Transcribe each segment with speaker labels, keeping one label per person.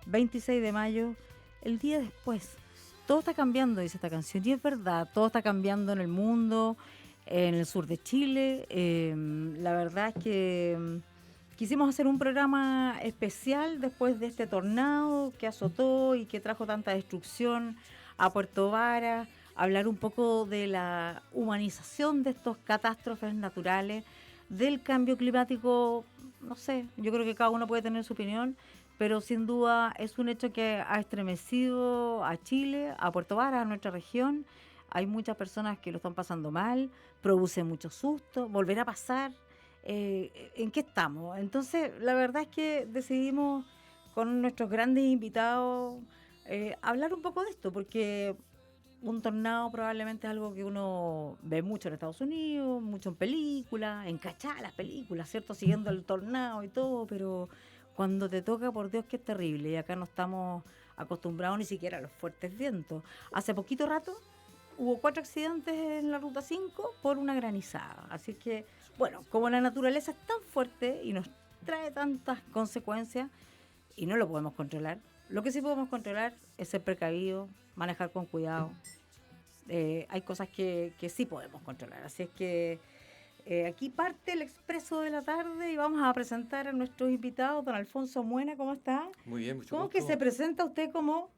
Speaker 1: 26 de mayo, el día después. Todo está cambiando, dice esta canción, y es verdad, todo está cambiando en el mundo, en el sur de Chile. La verdad es que quisimos hacer un programa especial después de este tornado que azotó y que trajo tanta destrucción a Puerto Varas, hablar un poco de la humanización de estos catástrofes naturales, del cambio climático. No sé, yo creo que cada uno puede tener su opinión, pero sin duda es un hecho que ha estremecido a Chile, a Puerto Varas, a nuestra región. Hay muchas personas que lo están pasando mal, produce mucho susto, volverá a pasar. ¿En qué estamos? Entonces, la verdad es que decidimos con nuestros grandes invitados hablar un poco de esto, porque un tornado probablemente es algo que uno ve mucho en Estados Unidos, mucho en películas, en las películas, ¿cierto? Siguiendo el tornado y todo, pero cuando te toca, por Dios, que es terrible. Y acá no estamos acostumbrados ni siquiera a los fuertes vientos. Hace poquito rato hubo 4 accidentes en la Ruta 5 por una granizada. Así que, bueno, como la naturaleza es tan fuerte y nos trae tantas consecuencias y no lo podemos controlar, lo que sí podemos controlar es ser precavidos, manejar con cuidado. Hay cosas que sí podemos controlar. Así es que aquí parte el Expreso de la Tarde y vamos a presentar a nuestros invitados. Don Alfonso Muena, ¿cómo está?
Speaker 2: Muy bien, mucho
Speaker 1: ¿Cómo
Speaker 2: gusto.
Speaker 1: que se presenta usted como?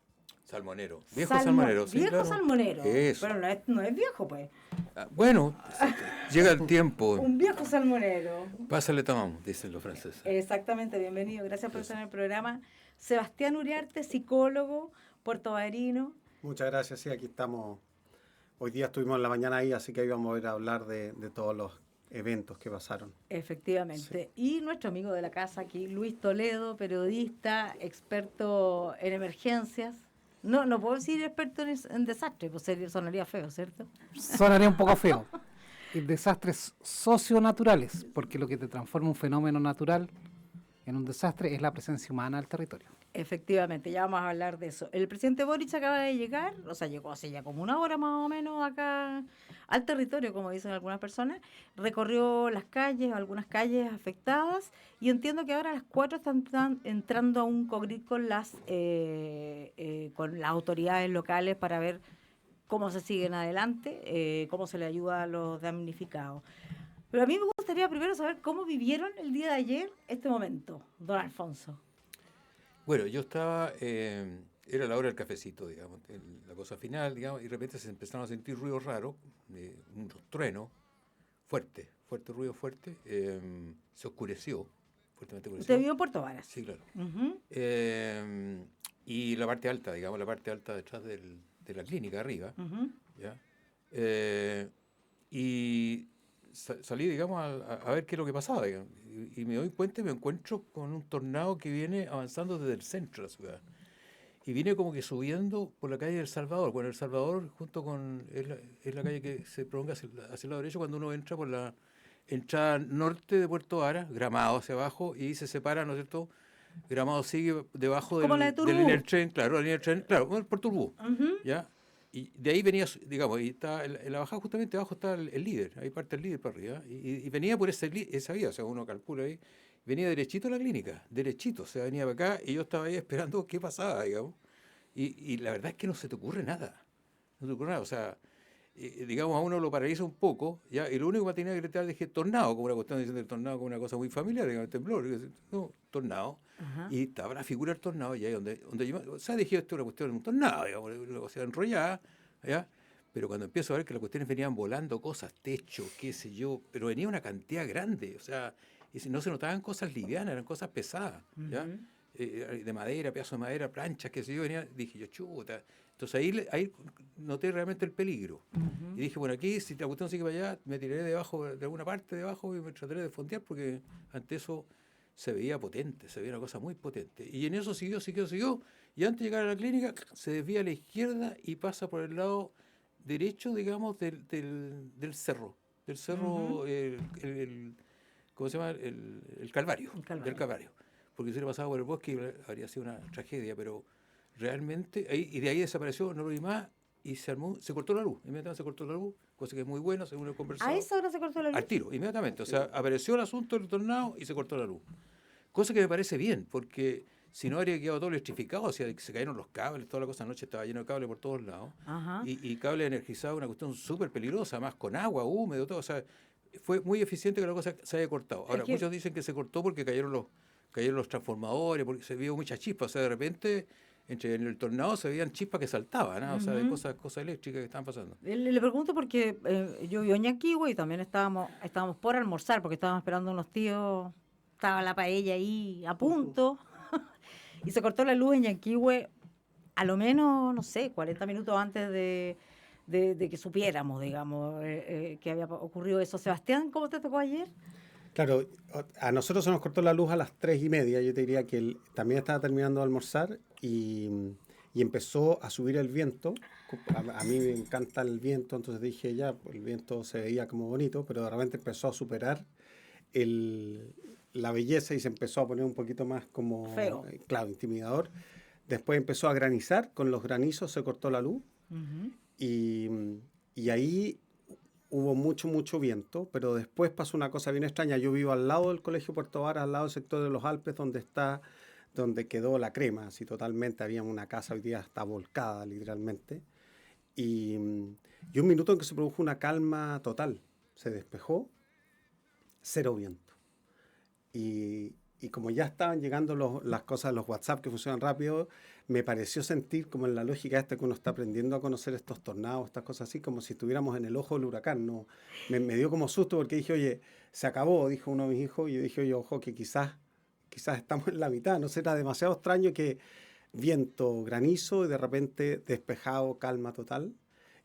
Speaker 2: Salmonero. Viejo salmonero, sí,
Speaker 1: viejo
Speaker 2: claro.
Speaker 1: salmonero.
Speaker 2: Eso.
Speaker 1: Pero no es viejo, pues.
Speaker 2: Bueno, llega el tiempo.
Speaker 1: Un viejo salmonero.
Speaker 2: Pásale, tomamos, dicen los franceses.
Speaker 1: Exactamente, bienvenido. Gracias por estar en el programa. Sebastián Uriarte, psicólogo, puertovaderino.
Speaker 3: Muchas gracias, sí, aquí estamos. Hoy día estuvimos en la mañana ahí, así que hoy vamos a ir a hablar de todos los eventos que pasaron.
Speaker 1: Efectivamente. Sí. Y nuestro amigo de la casa aquí, Luis Toledo, periodista, experto en emergencias. No puedo decir experto en desastres, pues sonaría feo, ¿cierto?
Speaker 4: Sonaría un poco feo. Y desastres socionaturales, porque lo que te transforma un fenómeno natural en un desastre es la presencia humana al territorio.
Speaker 1: Efectivamente, ya vamos a hablar de eso. El presidente Boric acaba de llegar, o sea, llegó hace ya como una hora más o menos acá al territorio, como dicen algunas personas, recorrió las calles, algunas calles afectadas, y entiendo que ahora a las 4 están entrando a un congreso con las autoridades locales para ver cómo se siguen adelante, cómo se le ayuda a los damnificados. Pero a mí me gustaría primero saber cómo vivieron el día de ayer este momento, don Alfonso.
Speaker 2: Bueno, yo estaba, era la hora del cafecito, digamos, la cosa final, digamos, y de repente se empezaron a sentir ruidos raros, unos truenos, fuerte ruido fuerte, se oscureció, fuertemente oscureció.
Speaker 1: ¿Usted vivió en Puerto Varas?
Speaker 2: Sí, claro.
Speaker 1: Uh-huh.
Speaker 2: Y la parte alta, digamos, la parte alta detrás de la clínica, arriba,
Speaker 1: uh-huh.
Speaker 2: ¿ya? Y salí, digamos, a ver qué es lo que pasaba, digamos, y me doy cuenta y me encuentro con un tornado que viene avanzando desde el centro de la ciudad. Y viene como que subiendo por la calle del Salvador. Bueno, El Salvador, junto con. Es la calle que se prolonga hacia el lado derecho cuando uno entra por la entrada norte de Puerto Varas, Gramado hacia abajo, y se separa, ¿no es cierto? Gramado sigue debajo de la línea del tren, claro, la línea del tren, claro, por Turbú,
Speaker 1: uh-huh.
Speaker 2: ¿ya? Y de ahí venía, digamos, y está en la bajada justamente abajo está el líder, ahí parte el líder para arriba, y venía por esa vía, o sea, uno calcula ahí, venía derechito a la clínica, derechito, o sea, venía para acá y yo estaba ahí esperando qué pasaba, digamos, y la verdad es que no se te ocurre nada, o sea, digamos, a uno lo paraliza un poco, ¿ya? Y lo único que tenía que gritar dije tornado, como una cuestión diciendo el tornado como una cosa muy familiar, digamos, temblor, no, tornado, uh-huh. Y estaba la figura del tornado, y ahí donde yo, o sea, dije, esto es una cuestión de un tornado, digamos, o sea, enrollada, ¿ya? Pero cuando empiezo a ver que las cuestiones venían volando cosas, techo, qué sé yo, pero venía una cantidad grande, o sea, y no se notaban cosas livianas, eran cosas pesadas, ¿ya? Uh-huh. De madera, pedazos de madera, planchas, qué sé yo, venía, dije yo, chuta. Entonces ahí noté realmente el peligro. Uh-huh. Y dije, bueno, aquí si la cuestión sigue para allá, me tiraré debajo, de alguna parte debajo y me trataré de fondear porque ante eso se veía potente, se veía una cosa muy potente. Y en eso siguió. Y antes de llegar a la clínica, se desvía a la izquierda y pasa por el lado derecho, digamos, del cerro. Del cerro, uh-huh. ¿Cómo se llama? El Calvario. Del Calvario. Porque si hubiera pasado por el bosque habría sido una tragedia, pero realmente, y de ahí desapareció, no lo vi más, y se cortó la luz, inmediatamente se cortó la luz, cosa que es muy buena, según el conversado.
Speaker 1: ¿A esa hora se cortó la luz?
Speaker 2: Al tiro, inmediatamente, o sea, apareció el asunto del tornado y se cortó la luz. Cosa que me parece bien, porque Si no, habría quedado todo electrificado, o sea, se cayeron los cables, toda la cosa, anoche estaba lleno de cables por todos lados.
Speaker 1: Ajá.
Speaker 2: Y cable energizado, una cuestión súper peligrosa, más con agua, húmedo, todo. O sea, fue muy eficiente que la cosa se haya cortado. Ahora,
Speaker 1: que-
Speaker 2: muchos dicen que se cortó porque cayeron los transformadores, porque se vio mucha chispa. O sea, de repente, en el tornado se veían chispas que saltaban, ¿ah? O sea, de
Speaker 1: Ujú.
Speaker 2: cosas eléctricas que estaban pasando.
Speaker 1: Le pregunto porque yo vivo en Yanquihue y también estábamos por almorzar porque estábamos esperando unos tíos. Estaba la paella ahí a punto y se cortó la luz en Yanquihue a lo menos, no sé, 40 minutos antes de que supiéramos, digamos, que había ocurrido eso. Sebastián, ¿cómo te tocó ayer?
Speaker 3: Claro, a nosotros se nos cortó la luz a las 3:30. Yo te diría que él también estaba terminando de almorzar y empezó a subir el viento. A mí me encanta el viento, entonces dije ya, pues, el viento se veía como bonito, pero de repente empezó a superar la belleza y se empezó a poner un poquito más como,
Speaker 1: Feo.
Speaker 3: claro, intimidador. Después empezó a granizar, con los granizos se cortó la luz
Speaker 1: Ujú.
Speaker 3: y ahí hubo mucho viento, pero después pasó una cosa bien extraña. Yo vivo al lado del Colegio Puerto Varas, al lado del sector de los Alpes, donde quedó la crema, así totalmente. Había una casa hoy día está volcada, literalmente. Y un minuto en que se produjo una calma total. Se despejó, cero viento. Y como ya estaban llegando las cosas, los WhatsApp que funcionan rápido, me pareció sentir como en la lógica esta que uno está aprendiendo a conocer estos tornados, estas cosas así, como si estuviéramos en el ojo del huracán. ¿No? Me dio como susto porque dije, oye, se acabó, dijo uno de mis hijos, y yo dije, oye, ojo, que quizás estamos en la mitad. No sé, era demasiado extraño que viento, granizo y de repente despejado, calma total.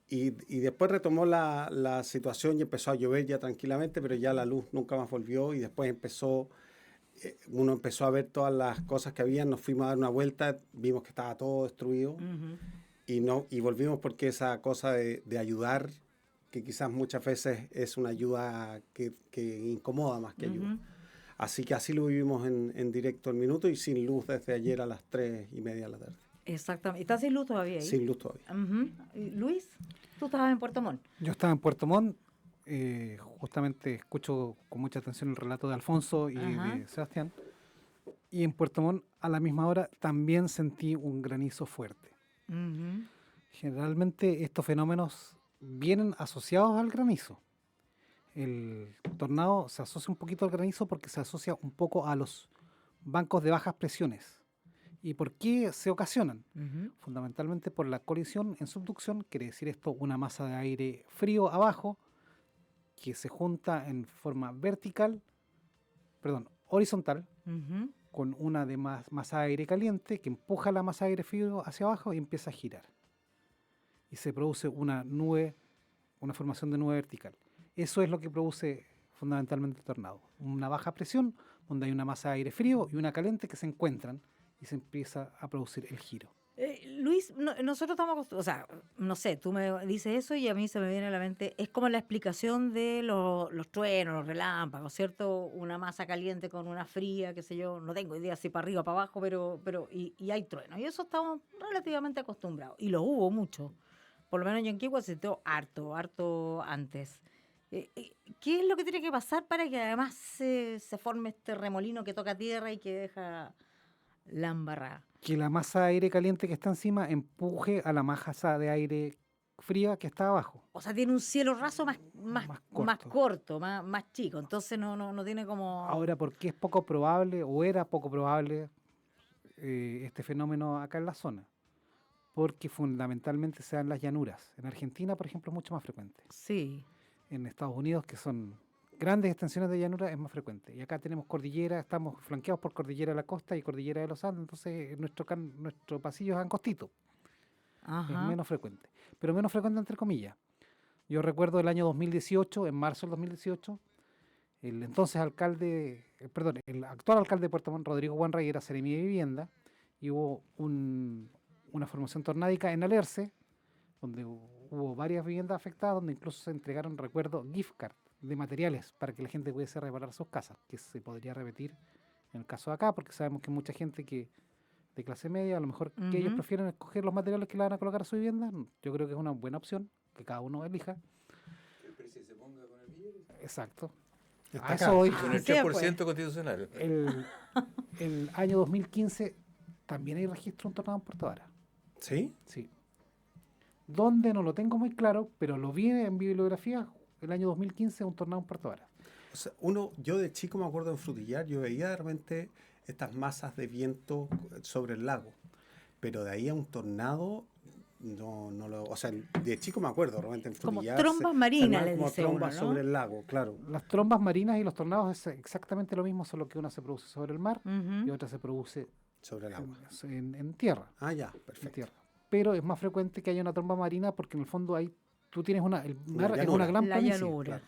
Speaker 3: Y después retomó la situación y empezó a llover ya tranquilamente, pero ya la luz nunca más volvió y después uno empezó a ver todas las cosas que había, nos fuimos a dar una vuelta, vimos que estaba todo destruido
Speaker 1: Ujú.
Speaker 3: y volvimos porque esa cosa de ayudar, que quizás muchas veces es una ayuda que incomoda más que ayuda.
Speaker 1: Ujú.
Speaker 3: Así que así lo vivimos en directo al minuto y sin luz desde ayer a las 3:30 de la tarde.
Speaker 1: Exactamente. ¿Estás sin luz todavía ahí?
Speaker 3: Sin luz todavía.
Speaker 1: Ujú. Y Luis, tú estabas en Puerto Montt.
Speaker 4: Yo estaba en Puerto Montt, justamente escucho con mucha atención el relato de Alfonso y
Speaker 1: Ajá.
Speaker 4: de Sebastián. Y en Puerto Montt, a la misma hora, también sentí un granizo fuerte.
Speaker 1: Ujú.
Speaker 4: Generalmente estos fenómenos vienen asociados al granizo. El tornado se asocia un poquito al granizo porque se asocia un poco a los bancos de bajas presiones. ¿Y por qué se ocasionan?
Speaker 1: Ujú.
Speaker 4: Fundamentalmente por la colisión en subducción, quiere decir esto, una masa de aire frío abajo que se junta en forma horizontal,
Speaker 1: Ujú.
Speaker 4: con una de masa de aire caliente que empuja la masa de aire frío hacia abajo y empieza a girar. Y se produce una formación de nube vertical. Eso es lo que produce fundamentalmente el tornado. Una baja presión, donde hay una masa de aire frío y una caliente que se encuentran y se empieza a producir el giro.
Speaker 1: Luis, nosotros estamos acostumbrados, o sea, no sé, tú me dices eso y a mí se me viene a la mente, es como la explicación de los truenos, los relámpagos, ¿cierto? Una masa caliente con una fría, qué sé yo, no tengo idea si para arriba o para abajo, pero y hay truenos. Y eso estamos relativamente acostumbrados. Y lo hubo mucho. Por lo menos en Yanquihue se sintió harto antes. ¿Qué es lo que tiene que pasar para que además se forme este remolino que toca tierra y que deja la embarrada?
Speaker 4: Que la masa de aire caliente que está encima empuje a la masa de aire fría que está abajo.
Speaker 1: O sea, tiene un cielo raso más
Speaker 4: corto.
Speaker 1: corto, más chico. Entonces no tiene como...
Speaker 4: Ahora, ¿por qué es poco probable o era poco probable este fenómeno acá en la zona? Porque fundamentalmente se da en las llanuras. En Argentina, por ejemplo, es mucho más frecuente.
Speaker 1: Sí.
Speaker 4: En Estados Unidos, que son grandes extensiones de llanura, es más frecuente. Y acá tenemos cordillera, estamos flanqueados por cordillera de la costa y cordillera de los Andes, entonces nuestro pasillo es angostito. Es
Speaker 1: Ajá.
Speaker 4: menos frecuente. Pero menos frecuente entre comillas. Yo recuerdo el año 2018, en marzo del 2018, el actual alcalde de Puerto Montt, Rodrigo Wanray, era seremi de vivienda, y hubo una formación tornádica en Alerce, donde hubo varias viviendas afectadas, donde incluso se entregaron, recuerdo, gift cards de materiales para que la gente pudiese reparar sus casas, que se podría repetir en el caso de acá, porque sabemos que mucha gente que de clase media, a lo mejor que ellos
Speaker 1: Ujú.
Speaker 4: prefieren escoger los materiales que le van a colocar a su vivienda, yo creo que es una buena opción, que cada uno elija.
Speaker 2: Que el precio se ponga con el billete.
Speaker 4: Exacto.
Speaker 3: Está
Speaker 4: A
Speaker 3: acá.
Speaker 4: eso voy.
Speaker 2: Con el
Speaker 1: Así es,
Speaker 2: 3% constitucional.
Speaker 4: El año 2015 También hay registro de un tornado en Puerto Vara.
Speaker 3: ¿Sí?
Speaker 4: Sí. ¿Dónde? No lo tengo muy claro, pero lo vi en bibliografía el año 2015, un tornado en Puerto Vara.
Speaker 3: O sea, yo de chico me acuerdo en Frutillar, yo veía de repente estas masas de viento sobre el lago, pero de ahí a un tornado, o sea, de chico me acuerdo, realmente en
Speaker 1: Como
Speaker 3: Frutillar.
Speaker 1: trombas marinas, le
Speaker 3: como
Speaker 1: dice
Speaker 3: trombas
Speaker 1: uno, ¿no?
Speaker 3: sobre el lago, claro.
Speaker 4: Las trombas marinas y los tornados es exactamente lo mismo, solo que una se produce sobre el mar y
Speaker 1: Ujú.
Speaker 4: otra se produce
Speaker 3: Sobre el agua.
Speaker 4: en tierra.
Speaker 3: Ah, ya,
Speaker 4: En
Speaker 3: perfecto.
Speaker 4: tierra. Pero es más frecuente que haya una tromba marina porque en el fondo tú tienes el
Speaker 3: Una
Speaker 4: mar es
Speaker 3: llanura.
Speaker 4: una gran
Speaker 1: La
Speaker 4: planicie.
Speaker 1: llanura.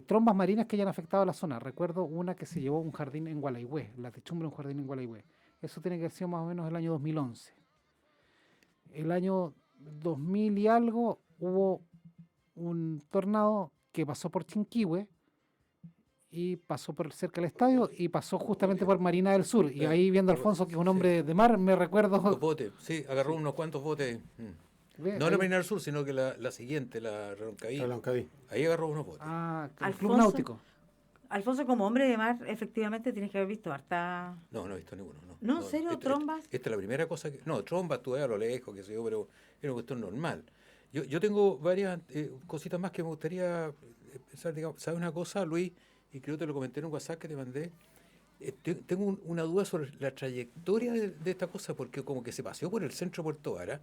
Speaker 4: Trombas marinas que hayan afectado a la zona. Recuerdo una que se llevó un jardín en Gualeguay, la techumbre de un jardín en Gualeguay. Eso tiene que haber sido más o menos el año 2011. El año 2000 y algo hubo un tornado que pasó por Chinquihue y pasó por cerca del estadio y pasó justamente por Marina del Sur. Y ahí viendo a Alfonso, que es un hombre de mar, me recuerdo...
Speaker 2: Los botes, sí, agarró unos cuantos botes.
Speaker 4: Ve,
Speaker 2: No
Speaker 4: ahí-
Speaker 2: la Marina del Sur, sino que la siguiente, la Roncaví.
Speaker 3: Reloncaví.
Speaker 2: Ahí agarró unos botes.
Speaker 4: Ah, el
Speaker 1: Alfonso.
Speaker 4: Club Náutico.
Speaker 1: Alfonso, como hombre de mar, efectivamente tienes que haber visto harta...
Speaker 2: No he visto ninguno.
Speaker 1: ¿No? ¿En serio? ¿Trombas?
Speaker 2: Esta es la primera cosa que... No, trombas tuve a lo lejos, qué sé yo, pero es una cuestión normal. Yo tengo varias cositas más que me gustaría pensar, digamos. ¿Sabes una cosa, Luis? Y creo que te lo comenté en un WhatsApp que te mandé. Tengo una duda sobre la trayectoria de esta cosa, porque como que se paseó por el centro de Puerto Vara.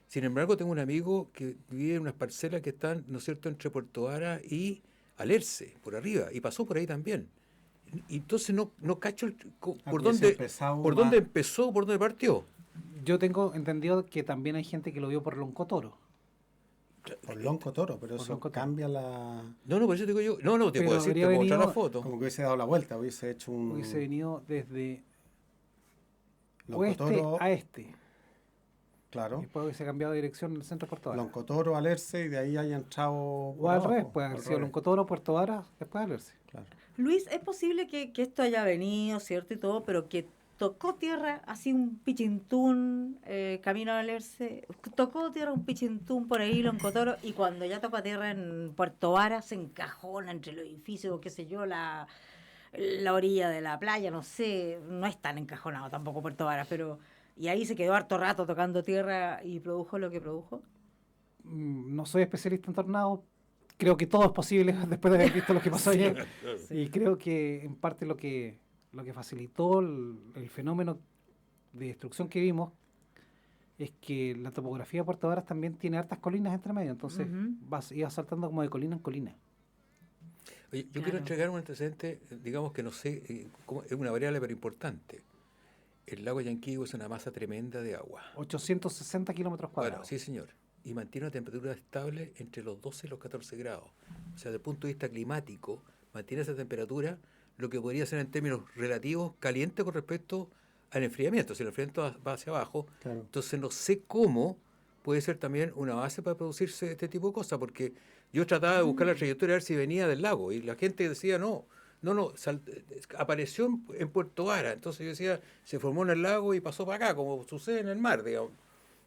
Speaker 2: Sin embargo, tengo un amigo que vive en unas parcelas que están, ¿no es cierto?, entre Puerto Vara y Alerce, por arriba, y pasó por ahí también. Y entonces no cacho por dónde empezó, por dónde partió.
Speaker 4: Yo tengo entendido que también hay gente que lo vio por Loncotoro.
Speaker 3: Por Lonco Toro, pero
Speaker 4: Por
Speaker 3: eso
Speaker 4: Lonco Toro.
Speaker 3: cambia la...
Speaker 2: No, por eso digo yo. No, te
Speaker 4: Pero
Speaker 2: puedo decir, te
Speaker 4: habría
Speaker 2: puedo mostrar la
Speaker 4: venido
Speaker 2: foto.
Speaker 3: Como que hubiese dado la vuelta, hubiese hecho un...
Speaker 4: Hubiese venido desde
Speaker 3: Lonco
Speaker 4: oeste
Speaker 3: Toro,
Speaker 4: a este.
Speaker 3: claro.
Speaker 4: Y después hubiese cambiado de dirección en el centro de Puerto Vara.
Speaker 3: Lonco Toro, Alerce, y de ahí haya entrado...
Speaker 4: O al revés, puede haber sido Loncotoro, Puerto Vara, después Alerce.
Speaker 3: Claro.
Speaker 1: Luis, es posible que esto haya venido, ¿cierto? Y todo, pero que tocó tierra así un pichintún, camino a Alerce, tocó tierra un pichintún por ahí, Loncotoro, y cuando ya tocó tierra en Puerto Vara se encajona entre los edificios, qué sé yo, la orilla de la playa, no sé, no es tan encajonado tampoco Puerto Vara, pero... Y ahí se quedó harto rato tocando tierra y produjo lo que produjo.
Speaker 4: No soy especialista en tornados. Creo que todo es posible después de haber visto lo que pasó ayer. Y creo que en parte lo que facilitó el fenómeno de destrucción que vimos es que la topografía de Puerto Varas también tiene hartas colinas entre medio. Entonces iba saltando como de colina en colina.
Speaker 2: Oye, yo
Speaker 1: Claro.
Speaker 2: quiero entregar un antecedente, digamos que no sé, es una variable pero importante. El lago Yanquihue es una masa tremenda de agua.
Speaker 4: 860 kilómetros
Speaker 2: Bueno,
Speaker 4: cuadrados.
Speaker 2: sí, señor. Y mantiene una temperatura estable entre los 12 y los 14 grados. O sea, desde el punto de vista climático, mantiene esa temperatura, lo que podría ser en términos relativos caliente con respecto al enfriamiento. Si el enfriamiento va hacia abajo,
Speaker 3: Claro.
Speaker 2: entonces no sé cómo puede ser también una base para producirse este tipo de cosas, porque yo trataba de buscar la trayectoria a ver si venía del lago, y la gente decía no, apareció en Puerto Vara. Entonces yo decía, se formó en el lago y pasó para acá, como sucede en el mar, digamos.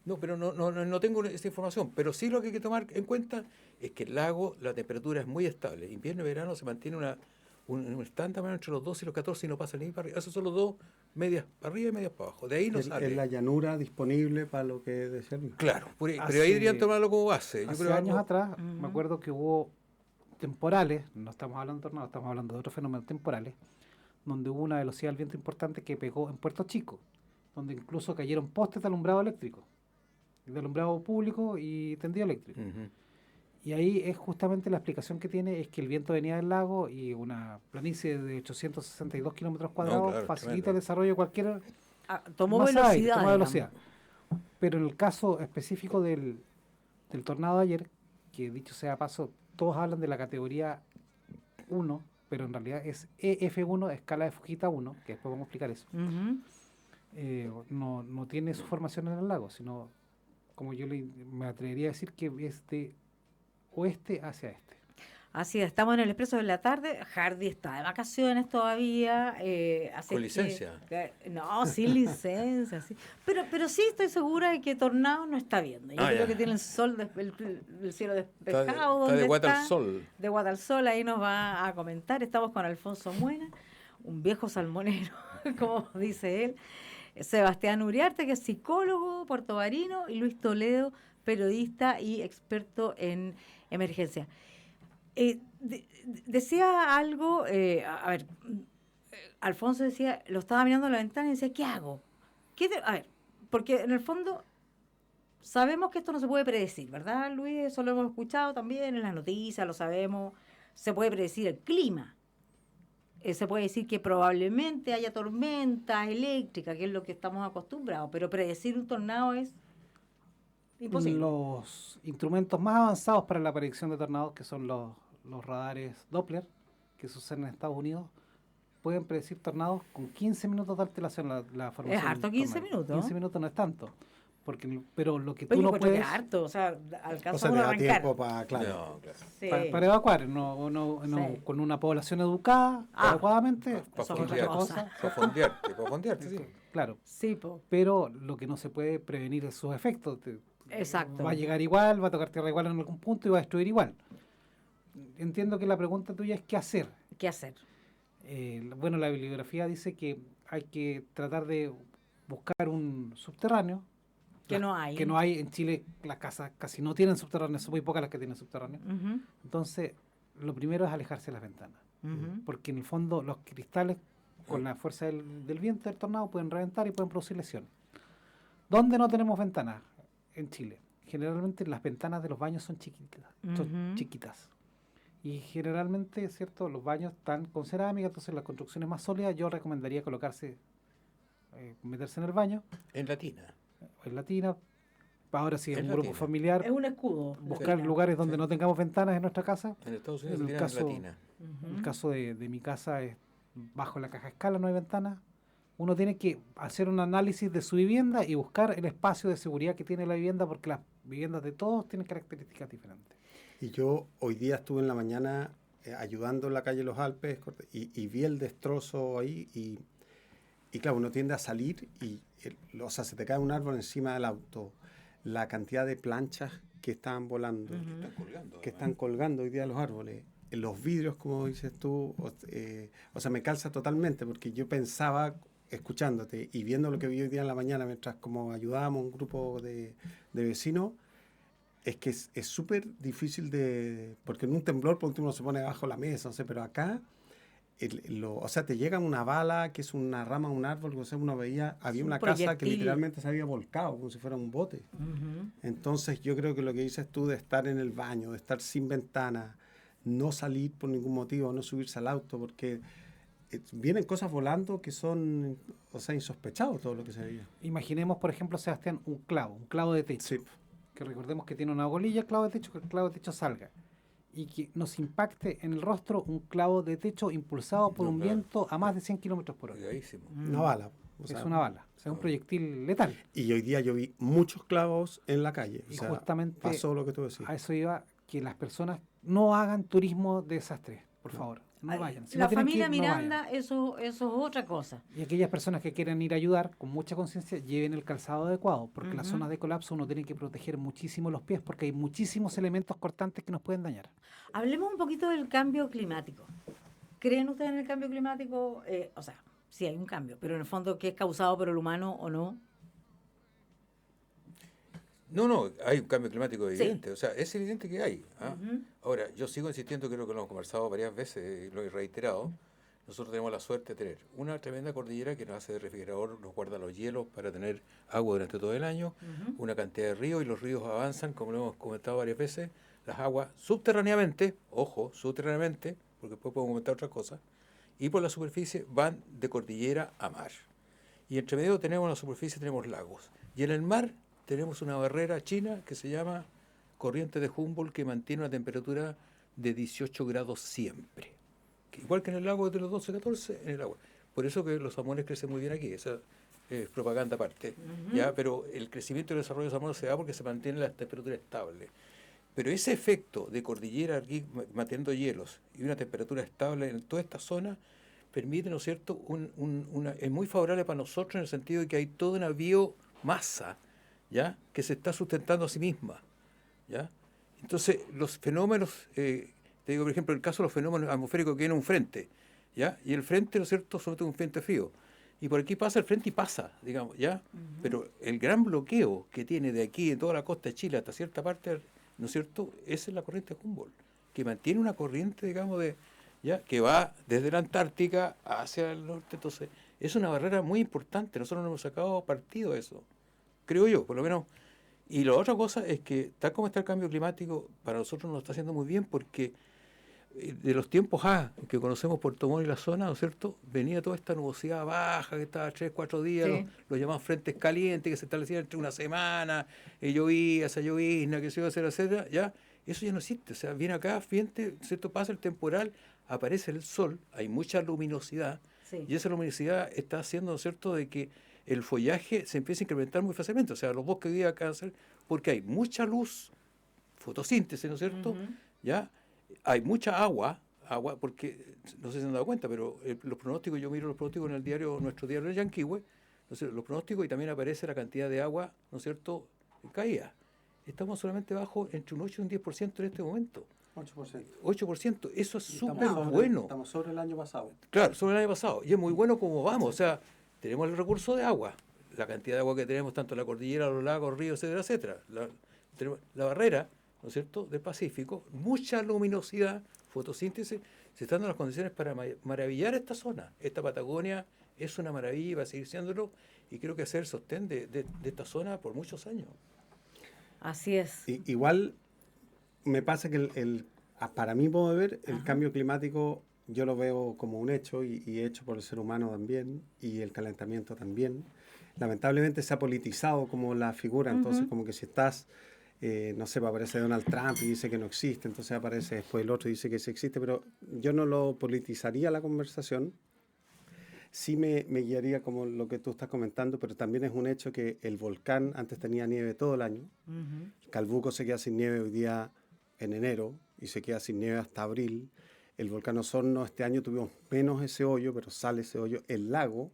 Speaker 2: No, pero no tengo esa información. Pero sí lo que hay que tomar en cuenta es que el lago, la temperatura es muy estable. Invierno y verano se mantiene un estándar entre los 12 y los 14 y no pasa ni para arriba. Esos son los dos, medias para arriba y medias para abajo. De ahí no
Speaker 3: Es
Speaker 2: sale.
Speaker 3: la llanura disponible para lo que decía Luis.
Speaker 2: Claro, pero ahí
Speaker 4: Hace-
Speaker 2: deberían tomarlo como base. Yo
Speaker 4: Hace
Speaker 2: creo
Speaker 4: años
Speaker 2: algo-
Speaker 4: atrás,
Speaker 1: Ujú.
Speaker 4: me acuerdo que hubo temporales, no estamos hablando de tornados, estamos hablando de otros fenómenos temporales, donde hubo una velocidad del viento importante que pegó en Puerto Chico, donde incluso cayeron postes de alumbrado eléctrico, de alumbrado público y tendido eléctrico.
Speaker 2: Ujú.
Speaker 4: Y ahí es justamente la explicación que tiene, es que el viento venía del lago y una planicie de 862 kilómetros cuadrados
Speaker 2: claro,
Speaker 4: facilita
Speaker 2: tremendo.
Speaker 4: el desarrollo de cualquier
Speaker 1: Tomó
Speaker 4: masa de aire,
Speaker 1: velocidad.
Speaker 4: toma
Speaker 1: digamos.
Speaker 4: velocidad. Pero en el caso específico del tornado de ayer, que dicho sea paso, todos hablan de la categoría 1, pero en realidad es EF1, escala de Fujita 1, que después vamos a explicar eso.
Speaker 1: Ujú.
Speaker 4: No tiene su formación en el lago, sino, como yo me atrevería a decir, que es de oeste hacia este.
Speaker 1: Así es, estamos en el Expreso de la Tarde. Hardy está de vacaciones todavía. Así
Speaker 2: Con
Speaker 1: es que-
Speaker 2: licencia.
Speaker 1: no, sin licencia. Sí. Pero sí estoy segura de que Tornado no está viendo. Yo
Speaker 2: Ah,
Speaker 1: creo
Speaker 2: ya.
Speaker 1: que tiene el sol, el cielo
Speaker 2: Está
Speaker 1: despejado.
Speaker 2: de
Speaker 1: donde
Speaker 2: guata
Speaker 1: está,
Speaker 2: al sol.
Speaker 1: de guata al sol, ahí nos va a comentar. Estamos con Alfonso Muena, un viejo salmonero, como dice él. Sebastián Uriarte, que es psicólogo puertobarino, y Luis Toledo, periodista y experto en emergencia. Decía algo, a ver, Alfonso decía, lo estaba mirando a la ventana y decía, ¿qué hago? A ver, porque en el fondo sabemos que esto no se puede predecir, ¿verdad, Luis? Eso lo hemos escuchado también en las noticias, lo sabemos. Se puede predecir el clima. Se puede decir que probablemente haya tormentas eléctricas, que es lo que estamos acostumbrados, pero predecir un tornado es imposible.
Speaker 4: Los instrumentos más avanzados para la predicción de tornados, que son los radares Doppler, que se usan en Estados Unidos, pueden predecir tornados con 15 minutos de antelación la formación.
Speaker 1: Es harto 15
Speaker 4: tornado.
Speaker 1: minutos.
Speaker 4: 15 minutos no es tanto. Pero lo que
Speaker 1: Oye,
Speaker 4: tú no
Speaker 1: encuentro que
Speaker 4: puedes...
Speaker 1: es harto, o sea,
Speaker 3: O
Speaker 1: alcanza
Speaker 3: sea, te
Speaker 1: uno a
Speaker 3: da
Speaker 1: arrancar.
Speaker 3: tiempo para, claro.
Speaker 2: No, claro.
Speaker 1: Sí.
Speaker 4: Para evacuar,
Speaker 1: Sí.
Speaker 4: con una población educada adecuadamente.
Speaker 2: Para
Speaker 1: Eso es otra cosa.
Speaker 2: fondearte, sí.
Speaker 4: Claro,
Speaker 1: Sí, po.
Speaker 4: pero lo que no se puede prevenir es sus efectos.
Speaker 1: Exacto.
Speaker 4: Va a llegar igual, va a tocar tierra igual en algún punto y va a destruir igual. Entiendo que la pregunta tuya es ¿qué hacer?
Speaker 1: ¿Qué hacer?
Speaker 4: Bueno, la bibliografía dice que hay que tratar de buscar un subterráneo.
Speaker 1: Que no hay.
Speaker 4: Que no hay en Chile, las casas casi no tienen subterráneos, son muy pocas las que tienen subterráneos.
Speaker 1: Ujú,
Speaker 4: Entonces, lo primero es alejarse de las ventanas.
Speaker 1: ujú.
Speaker 4: Porque en el fondo los cristales, con la fuerza del viento del tornado, pueden reventar y pueden producir lesiones. ¿Dónde no tenemos ventanas en Chile? Generalmente las ventanas de los baños son chiquitas.
Speaker 1: Ujú.
Speaker 4: Y generalmente, ¿cierto? Los baños están con cerámica, entonces las construcciones más sólidas yo recomendaría meterse en el baño,
Speaker 2: En latina.
Speaker 4: en la tina. Ahora si es
Speaker 2: En
Speaker 4: un
Speaker 2: la
Speaker 4: grupo
Speaker 2: tina.
Speaker 4: familiar,
Speaker 1: Es un escudo.
Speaker 4: buscar
Speaker 1: Sí.
Speaker 4: lugares donde no tengamos ventanas en nuestra casa.
Speaker 2: En Estados
Speaker 4: En
Speaker 2: Unidos
Speaker 4: el
Speaker 2: se tiran
Speaker 4: caso-
Speaker 2: en latina.
Speaker 1: Ujú.
Speaker 4: En el caso de mi casa es bajo la caja de escala, no hay ventanas. Uno tiene que hacer un análisis de su vivienda y buscar el espacio de seguridad que tiene la vivienda, porque las viviendas de todos tienen características diferentes.
Speaker 3: Y yo hoy día estuve en la mañana ayudando en la calle Los Alpes y vi el destrozo ahí y claro, uno tiende a salir o sea, se te cae un árbol encima del auto. La cantidad de planchas que estaban volando,
Speaker 2: Están colgando.
Speaker 3: que están colgando hoy día los árboles. Los vidrios, como dices tú, o sea, me calza totalmente porque yo pensaba, escuchándote y viendo lo que vi hoy día en la mañana mientras como ayudábamos a un grupo de vecinos, es que es súper difícil porque en un temblor por último uno se pone debajo de la mesa, no sé, pero acá, o sea, te llega una bala que es una rama de un árbol, o sea, uno veía, había
Speaker 1: un
Speaker 3: una casa que
Speaker 1: proyectil.
Speaker 3: literalmente se había volcado como si fuera un bote.
Speaker 1: Ujú.
Speaker 3: Entonces yo creo que lo que dices tú de estar en el baño, de estar sin ventana, no salir por ningún motivo, no subirse al auto, porque vienen cosas volando que son, o sea, insospechados todo lo que se veía.
Speaker 4: Imaginemos, por ejemplo, Sebastián, un clavo de techo.
Speaker 3: Sí.
Speaker 4: Que recordemos que tiene una bolilla, el clavo de techo, que el clavo de techo salga. Y que nos impacte en el rostro un clavo de techo impulsado por
Speaker 2: No,
Speaker 4: un
Speaker 2: claro.
Speaker 4: viento a más de 100 kilómetros por hora.
Speaker 2: Cuidadísimo.
Speaker 3: Una bala. O sea,
Speaker 4: Es una bala, o sea, es un proyectil letal.
Speaker 3: Y hoy día yo vi muchos clavos en la calle. O
Speaker 4: Y
Speaker 3: sea,
Speaker 4: justamente
Speaker 3: pasó lo que tú decías.
Speaker 4: A eso iba, que las personas no hagan turismo de desastre, por favor. No vayan. Si
Speaker 1: La
Speaker 4: no tienen que
Speaker 1: familia
Speaker 4: ir, no vayan.
Speaker 1: Miranda, eso es otra cosa.
Speaker 4: Y aquellas personas que quieran ir a ayudar, con mucha conciencia, lleven el calzado adecuado, porque las
Speaker 1: Ujú.
Speaker 4: zonas de colapso uno tiene que proteger muchísimo los pies, porque hay muchísimos elementos cortantes que nos pueden dañar.
Speaker 1: Hablemos un poquito del cambio climático. ¿Creen ustedes en el cambio climático? O sea, sí hay un cambio, pero en el fondo, ¿qué es causado por el humano o no?
Speaker 2: No, hay un cambio climático
Speaker 1: Sí.
Speaker 2: evidente. O sea, es evidente que hay. ¿Ah?
Speaker 1: Ujú.
Speaker 2: Ahora, yo sigo insistiendo, creo que lo hemos conversado varias veces y lo he reiterado. Nosotros tenemos la suerte de tener una tremenda cordillera que nos hace de refrigerador, nos guarda los hielos para tener agua durante todo el año,
Speaker 1: Ujú.
Speaker 2: una cantidad de ríos y los ríos avanzan, como lo hemos comentado varias veces, las aguas subterráneamente, ojo, subterráneamente, porque después podemos comentar otras cosas, y por la superficie van de cordillera a mar. Y entre medio tenemos en la superficie, tenemos lagos. Y en el mar tenemos una barrera china que se llama corriente de Humboldt que mantiene una temperatura de 18 grados siempre. Igual que en el lago de los 12, 14, en el agua. Por eso que los salmones crecen muy bien aquí, esa es propaganda aparte. ¿Ya? Pero el crecimiento y el desarrollo de los salmones se da porque se mantiene la temperatura estable. Pero ese efecto de cordillera aquí manteniendo hielos y una temperatura estable en toda esta zona permite, ¿no es cierto?, es muy favorable para nosotros en el sentido de que hay toda una biomasa, ¿ya?, que se está sustentando a sí misma, ¿ya? Entonces, los fenómenos, te digo, por ejemplo, el caso de los fenómenos atmosféricos que viene un frente, ¿ya? Y el frente, ¿no es cierto?, somete un frente frío. y por aquí pasa el frente y pasa, digamos, ¿ya? Pero el gran bloqueo que tiene de aquí, en toda la costa de Chile, hasta cierta parte, ¿no es cierto?, esa es la corriente de Humboldt, que mantiene una corriente, digamos, ¿ya?, que va desde la Antártica hacia el norte. Entonces, es una barrera muy importante. Nosotros no hemos sacado partido de eso, creo yo, por lo menos. Y la otra cosa es que, tal como está el cambio climático, para nosotros nos está haciendo muy bien, porque de los tiempos que conocemos Puerto Montt y la zona, ¿no es cierto?, venía toda esta nubosidad baja que estaba 3, 4 días,
Speaker 1: Sí.
Speaker 2: los llamados frentes calientes que se establecían entre una semana, llovía, esa llovizna, que se iba a hacer, etcétera, ya, eso ya no existe. O sea, viene acá, ¿cierto?, pasa el temporal, aparece el sol, hay mucha luminosidad,
Speaker 1: Sí.
Speaker 2: y esa luminosidad está haciendo, ¿no es cierto?, de que el follaje se empiece a incrementar muy fácilmente. O sea, los bosques hoy día cáncer, porque hay mucha luz, fotosíntesis, ¿no es cierto?,
Speaker 1: Ujú.
Speaker 2: ¿ya? Hay mucha agua, porque no sé si se han dado cuenta, pero los pronósticos, yo miro los pronósticos en el diario, nuestro diario El Yanquihue, los pronósticos, y también aparece la cantidad de agua, ¿no es cierto?, caída. Estamos solamente bajo entre un 8 y un 10% en este momento.
Speaker 3: 8%.
Speaker 2: 8%, eso es
Speaker 3: Y
Speaker 2: súper
Speaker 3: estamos
Speaker 2: bueno.
Speaker 3: Estamos sobre el año pasado.
Speaker 2: Claro, sobre el año pasado. Y es muy bueno como vamos. O sea, tenemos el recurso de agua, la cantidad de agua que tenemos, tanto en la cordillera, los lagos, ríos, etcétera, etcétera. Tenemos la barrera, ¿no es cierto?, del Pacífico, mucha luminosidad, fotosíntesis, se están dando las condiciones para maravillar esta zona. Esta Patagonia es una maravilla y va a seguir siéndolo, y creo que va a ser el sostén de esta zona por muchos años.
Speaker 1: Así es.
Speaker 3: Igual me pasa que para mí, puedo ver, el
Speaker 1: Ajá.
Speaker 3: cambio climático yo lo veo como un hecho y hecho por el ser humano también, y el calentamiento también. Lamentablemente se ha politizado como la figura, entonces
Speaker 1: Ujú.
Speaker 3: como que si estás, no sé, aparece Donald Trump y dice que no existe, entonces aparece después el otro y dice que sí existe, pero yo no lo politizaría la conversación. Sí me guiaría como lo que tú estás comentando, pero también es un hecho que el volcán antes tenía nieve todo el año.
Speaker 1: Ujú.
Speaker 3: Calbuco se queda sin nieve hoy día en enero y se queda sin nieve hasta abril. El volcán Osorno, este año tuvimos menos ese hoyo, pero sale ese hoyo. El lago,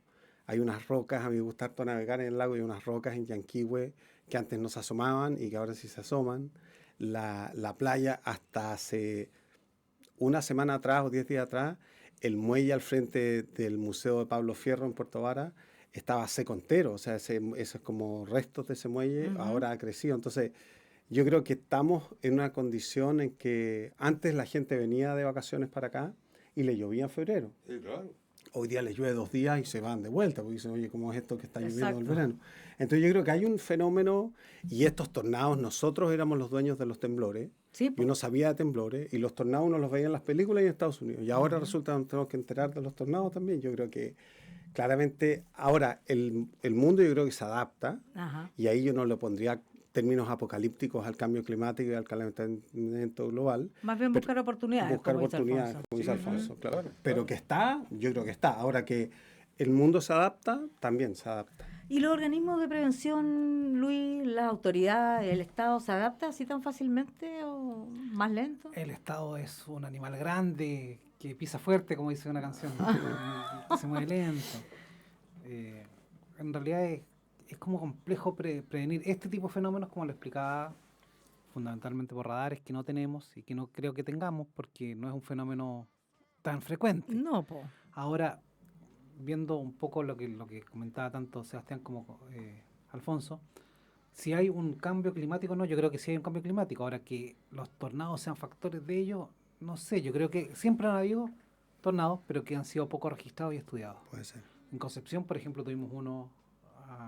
Speaker 3: hay unas rocas, a mí me gusta harto navegar en el lago, hay unas rocas en Yanquihue que antes no se asomaban y que ahora sí se asoman. La playa, hasta hace una semana atrás o 10 días atrás, el muelle al frente del Museo de Pablo Fierro en Puerto Vara estaba seco entero, o sea, esos como restos de ese muelle
Speaker 1: Ujú.
Speaker 3: ahora ha crecido. Entonces, yo creo que estamos en una condición en que antes la gente venía de vacaciones para acá y le llovía en febrero.
Speaker 2: Sí, claro.
Speaker 3: Hoy día les llueve 2 días y se van de vuelta, porque dicen, oye, ¿cómo es esto que está lloviendo en el
Speaker 1: Exacto.
Speaker 3: verano? Entonces yo creo que hay un fenómeno, y estos tornados, nosotros éramos los dueños de los temblores,
Speaker 1: Sí,
Speaker 3: y
Speaker 1: po.
Speaker 3: uno sabía de temblores, y los tornados uno los veía en las películas y en Estados Unidos, y ahora
Speaker 1: Ujú.
Speaker 3: resulta que nos tenemos que enterar de los tornados también. Yo creo que claramente ahora el mundo yo creo que se adapta,
Speaker 1: Ajá.
Speaker 3: y ahí yo no le pondría términos apocalípticos al cambio climático y al calentamiento global.
Speaker 1: Más bien
Speaker 3: Pero
Speaker 1: buscar oportunidades,
Speaker 3: buscar
Speaker 1: como dice
Speaker 3: oportunidades,
Speaker 1: Alfonso.
Speaker 3: como dice
Speaker 2: Sí,
Speaker 3: Alfonso,
Speaker 2: sí,
Speaker 3: claro.
Speaker 2: claro,
Speaker 3: Pero
Speaker 2: claro.
Speaker 3: que está, yo creo que está. Ahora que el mundo se adapta, también se adapta.
Speaker 1: ¿Y los organismos de prevención, Luis, las autoridades, el Estado, se adapta así tan fácilmente o más lento?
Speaker 4: El Estado es un animal grande que pisa fuerte, como dice una canción, que se mueve lento. En realidad es como complejo prevenir este tipo de fenómenos, como lo explicaba, fundamentalmente por radares que no tenemos y que no creo que tengamos, porque no es un fenómeno tan frecuente.
Speaker 1: No, po.
Speaker 4: Ahora, viendo un poco lo que comentaba tanto Sebastián como Alfonso, si hay un cambio climático, no, yo creo que sí hay un cambio climático. Ahora, que los tornados sean factores de ello, no sé, yo creo que siempre han habido tornados, pero que han sido poco registrados y estudiados.
Speaker 3: Puede ser.
Speaker 4: En Concepción, por ejemplo, tuvimos uno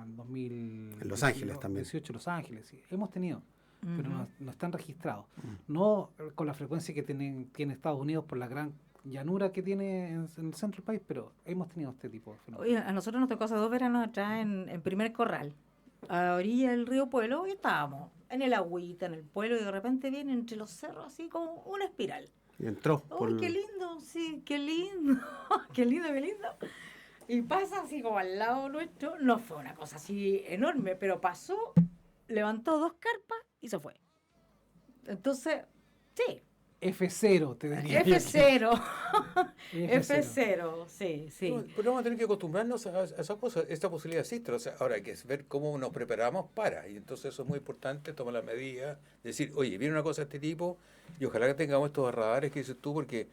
Speaker 4: en
Speaker 3: En Los Ángeles también.
Speaker 4: 2018, Los Ángeles, sí. Hemos tenido, pero
Speaker 1: Ujú.
Speaker 4: no están registrados. No con la frecuencia que tiene Estados Unidos por la gran llanura que tiene en el centro del país, pero hemos tenido este tipo de fenómenos.
Speaker 1: Oye, a nosotros nos tocó hace 2 veranos atrás en Primer Corral, a la orilla del río Pueblo, y estábamos en el agüita, en el pueblo, y de repente viene entre los cerros así como una espiral.
Speaker 3: Y entró.
Speaker 1: ¡Uy, qué lindo! Sí, qué lindo, qué lindo, qué lindo. Y pasa así como al lado nuestro, no fue una cosa así enorme, pero pasó, levantó 2 carpas y se fue. Entonces, sí,
Speaker 4: F0, te diría. yo que-
Speaker 1: F0,
Speaker 4: F0.
Speaker 1: F0, sí, sí.
Speaker 2: Pero vamos a tener que acostumbrarnos a esas cosas. Esta posibilidad existe. O sea, ahora hay que ver cómo nos preparamos para. Y entonces eso es muy importante, tomar las medidas, decir, oye, viene una cosa de este tipo, y ojalá que tengamos estos radares que dices tú, porque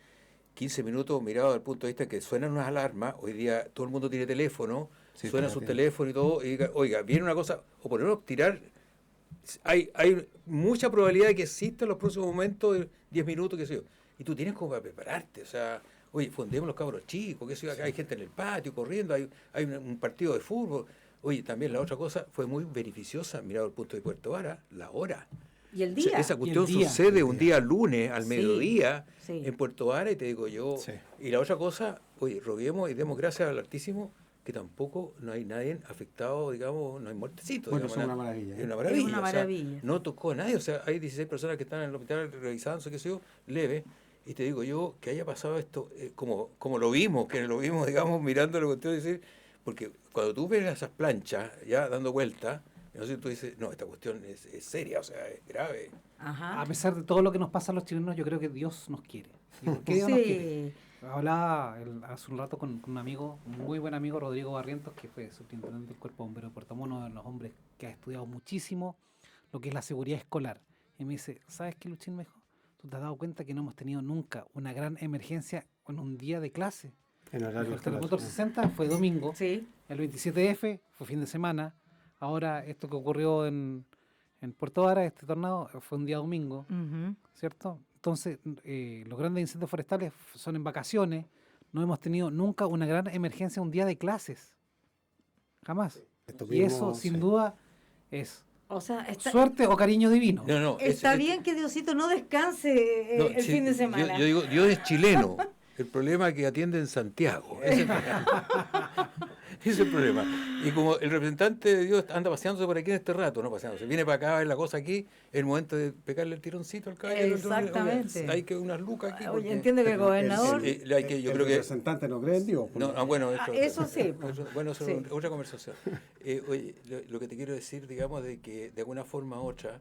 Speaker 2: 15 minutos mirado desde el punto de vista que suenan unas alarmas, hoy día todo el mundo tiene teléfono,
Speaker 3: Sí,
Speaker 2: suena
Speaker 3: está
Speaker 2: su
Speaker 3: bien.
Speaker 2: teléfono y todo, y diga, oiga, viene una cosa, o por ejemplo, tirar, hay mucha probabilidad de que exista en los próximos momentos, 10 minutos, qué sé yo, y tú tienes como para prepararte, o sea, oye, fundemos los cabros chicos, qué sé yo, acá hay gente en el patio corriendo, hay un partido de fútbol, oye, también la otra cosa fue muy beneficiosa, mirado el punto de Puerto Vara, la hora.
Speaker 1: Y el
Speaker 2: O sea,
Speaker 1: día.
Speaker 2: esa cuestión
Speaker 4: día.
Speaker 2: sucede
Speaker 3: El
Speaker 2: un
Speaker 3: día.
Speaker 2: día lunes al
Speaker 1: Sí,
Speaker 2: mediodía
Speaker 1: sí.
Speaker 2: en Puerto Vara y te digo yo,
Speaker 3: Sí.
Speaker 2: y la otra cosa, oye, roguemos y demos gracias al Altísimo que tampoco no hay nadie afectado, digamos, no hay muertecitos.
Speaker 3: Bueno,
Speaker 2: digamos,
Speaker 3: eso es una maravilla,
Speaker 2: Es
Speaker 3: ¿eh?
Speaker 2: una maravilla.
Speaker 1: Es una
Speaker 2: o sea,
Speaker 1: maravilla.
Speaker 2: no tocó a nadie, o sea, hay 16 personas que están en el hospital revisándose, qué sé yo, leve, y te digo yo que haya pasado esto, como lo vimos, digamos, mirando la cuestión, decir, porque cuando tú ves esas planchas ya dando vueltas, entonces tú dices, no, esta cuestión es seria, o sea, es grave.
Speaker 1: Ajá.
Speaker 4: A pesar de todo lo que nos pasa a los chilenos, yo creo que Dios nos quiere. ¿Y por qué Dios nos quiere?
Speaker 1: Sí.
Speaker 4: Hablaba hace un rato con un amigo, un muy buen amigo, Rodrigo Barrientos, que fue subintendente del Cuerpo de Bomberos de Puerto Montt, uno de los hombres que ha estudiado muchísimo lo que es la seguridad escolar. Y me dice, ¿sabes qué, Luchín? Me dijo, ¿tú te has dado cuenta que no hemos tenido nunca una gran emergencia en un día de clase?
Speaker 3: En
Speaker 4: Me
Speaker 3: horario
Speaker 4: dijo, el
Speaker 3: escolar.
Speaker 4: terremoto del 60 fue domingo,
Speaker 1: Sí.
Speaker 4: el 27F fue fin de semana, ahora esto que ocurrió en Puerto Vara, este tornado, fue un día domingo.
Speaker 1: Ujú.
Speaker 4: ¿Cierto? Entonces, los grandes incendios forestales son en vacaciones. No hemos tenido nunca una gran emergencia un día de clases. Jamás.
Speaker 3: Esto
Speaker 4: Y eso,
Speaker 3: mismo,
Speaker 4: sin
Speaker 3: sí.
Speaker 4: duda, es
Speaker 1: O sea,
Speaker 4: suerte o cariño divino.
Speaker 2: No, no,
Speaker 1: está bien que Diosito no descanse
Speaker 2: no,
Speaker 1: el
Speaker 2: sí,
Speaker 1: fin de semana.
Speaker 2: yo digo, Dios es chileno. El problema es que atiende en Santiago. Ese es el problema. Ese es el problema. Y como el representante de Dios anda paseándose por aquí en este rato, no paseándose, viene para acá a ver la cosa aquí, es el momento de pegarle el tironcito al caballero.
Speaker 1: Exactamente.
Speaker 2: Oiga, hay que unas lucas aquí.
Speaker 1: Oye,
Speaker 2: porque-
Speaker 1: entiendo que el
Speaker 3: Pero
Speaker 1: gobernador...
Speaker 2: hay que, yo
Speaker 3: el
Speaker 2: creo que
Speaker 3: representante no cree en Dios.
Speaker 2: no,
Speaker 3: pues.
Speaker 2: bueno,
Speaker 1: eso sí, pues.
Speaker 2: bueno, eso
Speaker 1: Sí.
Speaker 2: es otra conversación. Oye, lo que te quiero decir, digamos, de que de alguna forma u otra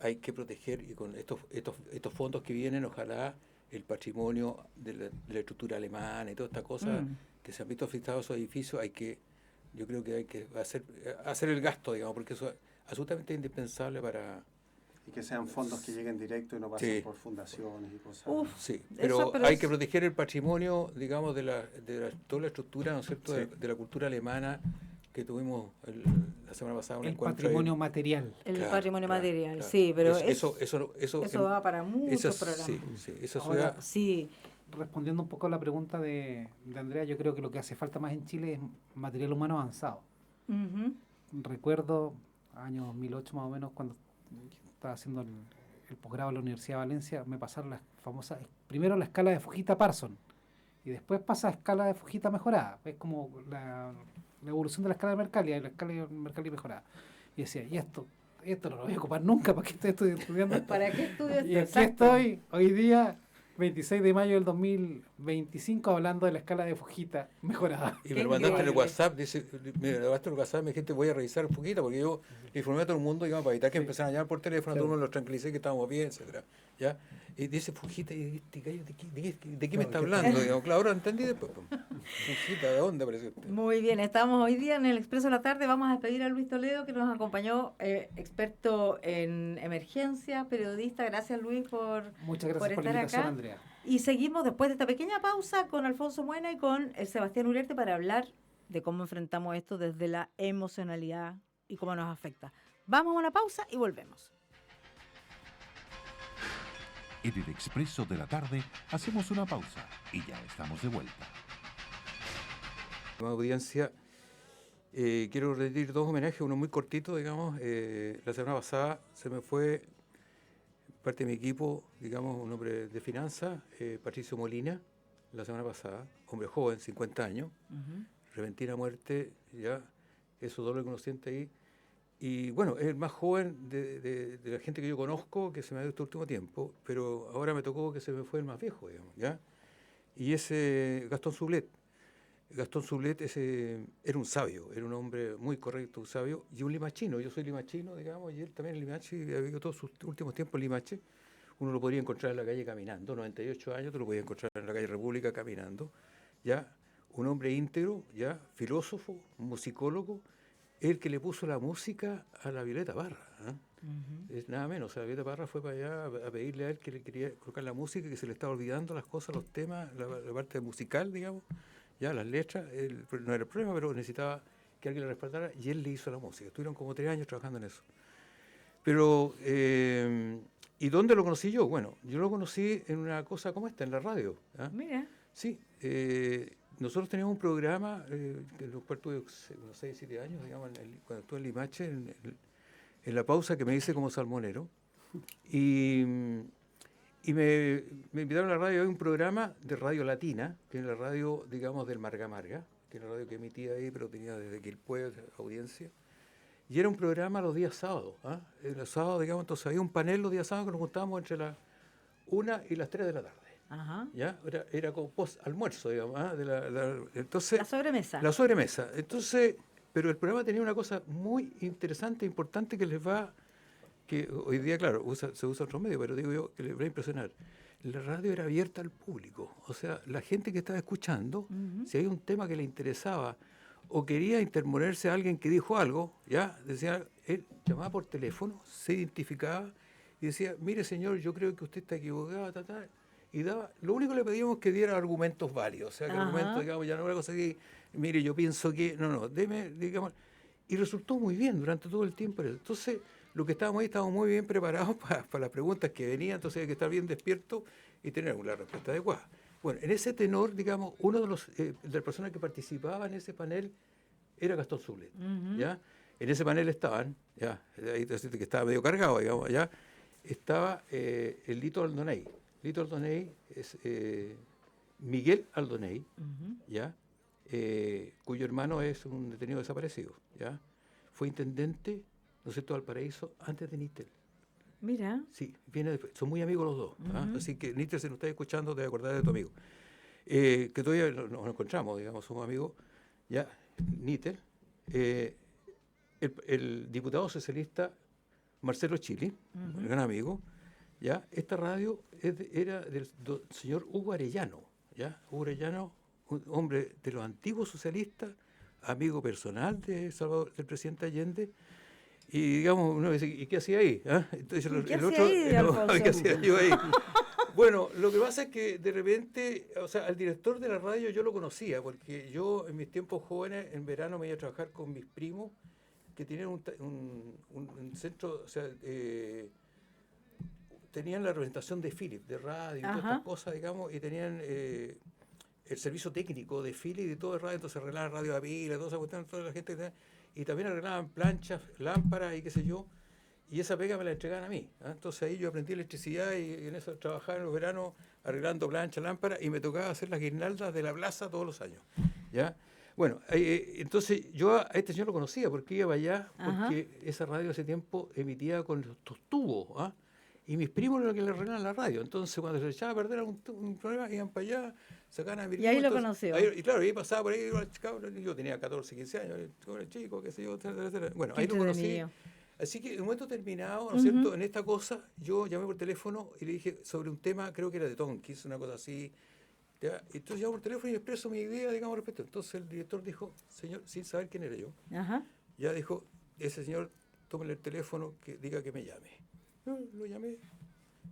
Speaker 2: hay que proteger y con estos fondos que vienen, ojalá el patrimonio de la estructura alemana y toda esta cosa que se han visto afectados esos edificios, yo creo que hay que hacer el gasto, digamos, porque eso es absolutamente indispensable para...
Speaker 3: Y que sean fondos que lleguen directo y no pasen
Speaker 2: Sí.
Speaker 3: por fundaciones y cosas.
Speaker 1: Uf,
Speaker 2: Sí,
Speaker 1: Eso,
Speaker 2: pero hay que proteger el patrimonio, digamos, toda la estructura, ¿no es cierto?,
Speaker 3: Sí.
Speaker 2: de la cultura alemana que tuvimos la semana pasada. Un
Speaker 4: El
Speaker 2: encuentro
Speaker 4: patrimonio
Speaker 2: ahí.
Speaker 4: material.
Speaker 1: el
Speaker 2: Claro,
Speaker 1: patrimonio
Speaker 2: claro,
Speaker 1: material,
Speaker 2: claro.
Speaker 1: sí, pero
Speaker 2: Eso
Speaker 1: va para muchos programas.
Speaker 2: Sí, esa
Speaker 4: Ahora,
Speaker 2: ciudad...
Speaker 1: Sí,
Speaker 4: Respondiendo un poco a la pregunta de Andrea, yo creo que lo que hace falta más en Chile es material humano avanzado.
Speaker 1: ujú.
Speaker 4: Recuerdo año 2008 más o menos, cuando estaba haciendo el posgrado en la Universidad de Valencia, me pasaron las famosas, primero la escala de Fujita-Parson, y después pasa a escala de Fujita mejorada. Es como la evolución de la escala de Mercalli, y la escala de Mercalli mejorada. Y decía, y esto no lo voy a ocupar nunca, ¿para qué estoy estudiando esto?
Speaker 1: ¿Para qué estudias
Speaker 4: Y
Speaker 1: esto?
Speaker 4: aquí
Speaker 1: Exacto.
Speaker 4: estoy, hoy día, 26 de mayo del 2025, hablando de la escala de Fujita mejorada.
Speaker 2: Y
Speaker 1: Qué
Speaker 2: me lo mandaste en el
Speaker 1: increíble.
Speaker 2: WhatsApp, me lo mandaste en el WhatsApp, me dijiste voy a revisar un poquito, porque yo le informé a todo el mundo, digamos, para evitar que empezaran a llamar por teléfono, a todo el mundo los tranquilicé que estábamos bien, etcétera. ¿Ya? Y dice Fujita, y este gallo, ¿de qué me está hablando? Digamos, claro, ahora entendí después. Fujita, ¿de dónde apareció usted?
Speaker 1: Muy bien, estamos hoy día en el Expreso de la Tarde. Vamos a despedir a Luis Toledo, que nos acompañó, experto en emergencia, periodista. Gracias, Luis, por
Speaker 4: Muchas gracias por la
Speaker 1: estar
Speaker 4: invitación,
Speaker 1: acá.
Speaker 4: Andrea.
Speaker 1: Y seguimos después de esta pequeña pausa con Alfonso Muena y con el Sebastián Uriarte para hablar de cómo enfrentamos esto desde la emocionalidad y cómo nos afecta. Vamos a una pausa y volvemos.
Speaker 5: En el Expreso de la Tarde hacemos una pausa y ya estamos de vuelta.
Speaker 2: Audiencia, quiero rendir dos homenajes, uno muy cortito, digamos. La semana pasada se me fue parte de mi equipo, digamos, un hombre de finanzas, Patricio Molina, la semana pasada, hombre joven, 50 años, repentina muerte, ya, eso doble conociente ahí. Y bueno, es el más joven de la gente que yo conozco que se me ha ido este último tiempo, pero ahora me tocó que se me fue el más viejo, digamos, ¿ya? Y ese Gastón Sublet. Gastón Sublet era un sabio, era un hombre muy correcto, un sabio, y un limachino. Yo soy limachino, digamos, y él también es limache, y ha vivido todos sus últimos tiempos en Limache. Uno lo podría encontrar en la calle caminando, 98 años, tú lo podías encontrar en la calle República caminando, ¿ya? Un hombre íntegro, ¿ya? Filósofo, musicólogo, el que le puso la música a la Violeta Parra. ¿Ah?
Speaker 1: Ujú.
Speaker 2: Es nada menos. O sea, la Violeta Parra fue para allá a pedirle a él que le quería colocar la música, que se le estaba olvidando las cosas, los temas, la parte musical, digamos, ya las letras. No era el problema, pero necesitaba que alguien le respaldara y él le hizo la música. Estuvieron como 3 años trabajando en eso. Pero, ¿y dónde lo conocí yo? Bueno, yo lo conocí en una cosa como esta, en la radio. ¿Ah?
Speaker 1: Mira.
Speaker 2: Sí, nosotros teníamos un programa, en los cual tuve unos 6, 7 años, digamos, cuando estuve en Limache, en la pausa que me hice como salmonero. Y me invitaron a la radio, hay un programa de Radio Latina, que es la radio, digamos, del Marga Marga, que es la radio que emitía ahí, pero tenía desde Quilpué audiencia. Y era un programa los días sábados. ¿Ah? Los sábados, digamos, entonces había un panel los días sábados que nos juntábamos entre las 1 y las 3 de la tarde.
Speaker 1: Ajá.
Speaker 2: ¿Ya? Era como post-almuerzo, digamos. ¿Ah? Entonces,
Speaker 1: La sobremesa.
Speaker 2: la sobremesa. Entonces, pero el programa tenía una cosa muy interesante, importante, que hoy día, claro, se usa otro medio, pero digo yo, que les va a impresionar. La radio era abierta al público. O sea, la gente que estaba escuchando,
Speaker 1: Ujú.
Speaker 2: si había un tema que le interesaba o quería interponerse a alguien que dijo algo, ya, decía, él llamaba por teléfono, se identificaba y decía, mire señor, yo creo que usted está equivocado, y daba, lo único que le pedíamos es que diera argumentos válidos, o sea, que
Speaker 1: Ajá.
Speaker 2: argumentos, digamos, ya no era cosa que, mire, yo pienso que, no, deme, digamos, y resultó muy bien durante todo el tiempo. Entonces, lo que estábamos ahí, estábamos muy bien preparados para las preguntas que venían, entonces hay que estar bien despierto y tener una respuesta adecuada. Bueno, en ese tenor, digamos, uno de las personas que participaba en ese panel era Gastón Zulet,
Speaker 1: Ujú.
Speaker 2: ¿ya? En ese panel estaban, ya, ahí te decía que estaba medio cargado, digamos, ya, estaba el Lito Aldoney. Lito Aldoney es Miguel Aldoney,
Speaker 1: Ujú.
Speaker 2: ¿ya? Cuyo hermano es un detenido desaparecido, ¿ya? Fue intendente, ¿no es cierto?, de Valparaíso antes de Nítel.
Speaker 1: Mira.
Speaker 2: Sí, viene después. Son muy amigos los dos. ¿Ah?
Speaker 1: Ujú.
Speaker 2: Así que, Nítel, si nos estás escuchando, te vas a acordar de tu amigo. Que todavía nos encontramos, digamos, somos amigos. Ya, Nítel. El diputado socialista Marcelo Chili,
Speaker 1: Ujú.
Speaker 2: un gran amigo. Ya, esta radio era del señor Hugo Arellano. ¿Ya? Hugo Arellano, un hombre de los antiguos socialistas, amigo personal de Salvador, del presidente Allende. Y digamos, uno dice, ¿y qué hacía ahí? ¿Ah? Entonces
Speaker 1: ¿Y qué
Speaker 2: el
Speaker 1: hacía
Speaker 2: otro,
Speaker 1: ahí, Alfonso?
Speaker 2: ¿qué hacía yo ahí? Bueno, lo que pasa es que de repente, o sea, al director de la radio yo lo conocía, porque yo en mis tiempos jóvenes, en verano me iba a trabajar con mis primos, que tenían un centro, o sea, tenían la representación de Philips, de radio y todas
Speaker 1: Ajá.
Speaker 2: estas cosas, digamos, y tenían el servicio técnico de Philips y de todo de radio, entonces arreglaban radio a pila, toda esa cuestión, toda la gente que tenía, y también arreglaban planchas, lámparas y qué sé yo, y esa pega me la entregaban a mí. ¿Ah? Entonces ahí yo aprendí electricidad y en eso trabajaba en los veranos arreglando planchas, lámparas, y me tocaba hacer las guirnaldas de la plaza todos los años. ¿Ya? Bueno, entonces yo a este señor lo conocía porque iba para allá, porque esa radio hace tiempo emitía con estos tubos, ¿ah? Y mis primos eran los que le arreglaban la radio. Entonces, cuando se echaba a perder un problema, iban para allá, sacaban a mi
Speaker 1: Y ahí
Speaker 2: primo,
Speaker 1: lo
Speaker 2: entonces,
Speaker 1: conoció.
Speaker 2: y claro, ahí pasaba por ahí, yo tenía 14, 15 años, era chico, qué sé yo, etcétera, etcétera. Bueno,
Speaker 1: Qué
Speaker 2: ahí lo conocí.
Speaker 1: entretenido.
Speaker 2: Así que en un momento terminado, ¿no es cierto?, en esta cosa, yo llamé por teléfono y le dije sobre un tema, creo que era de Tonkins, una cosa así. ¿Ya? Entonces llamo por teléfono y expreso mi idea, digamos, respecto. Entonces el director dijo, señor, sin saber quién era yo,
Speaker 1: Ajá.
Speaker 2: ya dijo, ese señor, tómale el teléfono, que diga que me llame. Yo lo llamé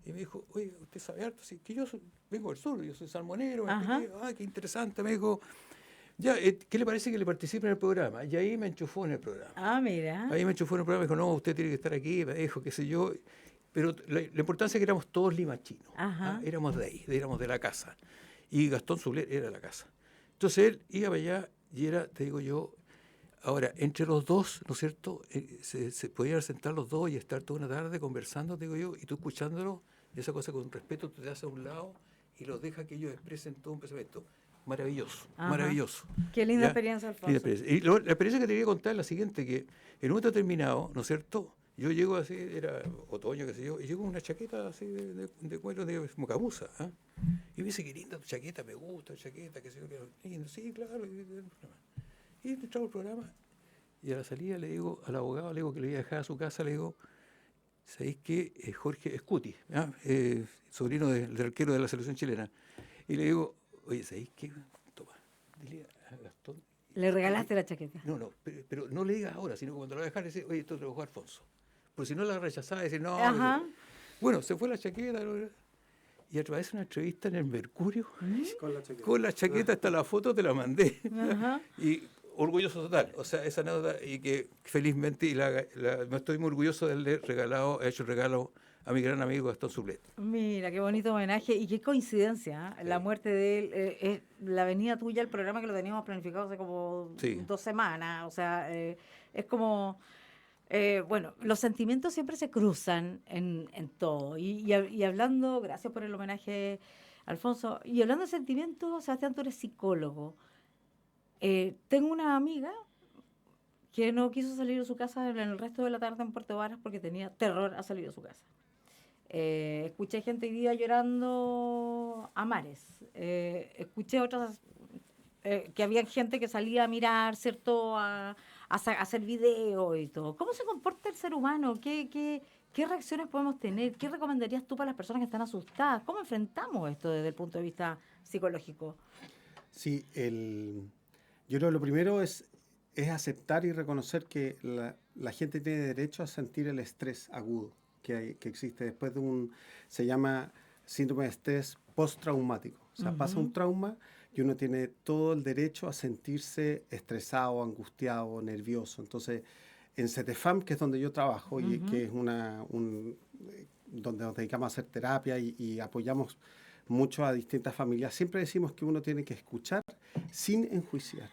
Speaker 2: y me dijo, oye, ¿usted sabe harto? Sí, que yo vengo del sur, yo soy salmonero.
Speaker 1: Ajá.
Speaker 2: Qué interesante, me dijo. Ya, ¿qué le parece que le participe en el programa? Y ahí me enchufó en el programa.
Speaker 1: Ah, mira.
Speaker 2: Ahí me enchufó en el programa y dijo, no, usted tiene que estar aquí, me dijo, qué sé yo. Pero la importancia es que éramos todos limachinos.
Speaker 1: Ajá.
Speaker 2: Éramos de ahí, éramos de la casa. Y Gastón Zulet era de la casa. Entonces él iba para allá y era, te digo yo, ahora, entre los dos, ¿no es cierto? Se podían sentar los dos y estar toda una tarde conversando, te digo yo, y tú escuchándolo, esa cosa con respeto, tú te das a un lado y los dejas que ellos expresen todo un pensamiento. Maravilloso,
Speaker 1: Ajá.
Speaker 2: maravilloso.
Speaker 1: Qué linda
Speaker 2: ¿Ya?
Speaker 1: experiencia, Alfonso.
Speaker 2: Linda experiencia. Y la experiencia que te quería contar es la siguiente, que en un momento determinado, ¿no es cierto? Yo llego así, era otoño, qué sé yo, y llego con una chaqueta así de cuero de mocabuza. ¿Ah? Y me dice, qué linda tu chaqueta, me gusta tu chaqueta, qué sé yo, qué lindo. Sí, claro. Y entramos al programa, y a la salida le digo al abogado, le digo que le iba a dejar a su casa, le digo, ¿sabéis qué? Jorge Scuti, ¿ah? Sobrino del arquero de la selección chilena. Y le digo, oye, ¿sabéis qué? Toma, dile a Gastón,
Speaker 1: Le regalaste la chaqueta.
Speaker 2: No, pero no le digas ahora, sino cuando lo voy a dejar, decir, oye, esto te lo dejó Alfonso. Porque si no la rechazaba, decir, no.
Speaker 1: Ajá.
Speaker 2: Bueno, se fue la chaqueta. Y a través de una entrevista en el Mercurio,
Speaker 3: Con la chaqueta.
Speaker 2: con la chaqueta, hasta la foto te la mandé.
Speaker 1: Ajá.
Speaker 2: Y orgulloso total. O sea, esa anécdota, y que felizmente, me estoy muy orgulloso de haberle regalado, he hecho el regalo a mi gran amigo Gastón Sublet.
Speaker 1: Mira, qué bonito homenaje y qué coincidencia, ¿eh? La
Speaker 2: Sí.
Speaker 1: muerte de él, es la venida tuya, el programa que lo teníamos planificado hace como
Speaker 2: Sí.
Speaker 1: 2 semanas, o sea, es como, bueno, los sentimientos siempre se cruzan en todo. Y hablando, gracias por el homenaje, Alfonso, y hablando de sentimientos, Sebastián, tú eres psicólogo. Tengo una amiga que no quiso salir de su casa en el resto de la tarde en Puerto Varas porque tenía terror a salir de su casa. Escuché gente hoy día llorando a mares. Escuché otras que había gente que salía a mirar, ¿cierto? A hacer video y todo. ¿Cómo se comporta el ser humano? ¿Qué reacciones podemos tener? ¿Qué recomendarías tú para las personas que están asustadas? ¿Cómo enfrentamos esto desde el punto de vista psicológico?
Speaker 3: Sí, yo creo que lo primero es aceptar y reconocer que la gente tiene derecho a sentir el estrés agudo que existe después de se llama síndrome de estrés postraumático. O sea, pasa un trauma y uno tiene todo el derecho a sentirse estresado, angustiado, nervioso. Entonces, en CETEFAM, que es donde yo trabajo, y que es donde nos dedicamos a hacer terapia y apoyamos mucho a distintas familias, siempre decimos que uno tiene que escuchar sin enjuiciar.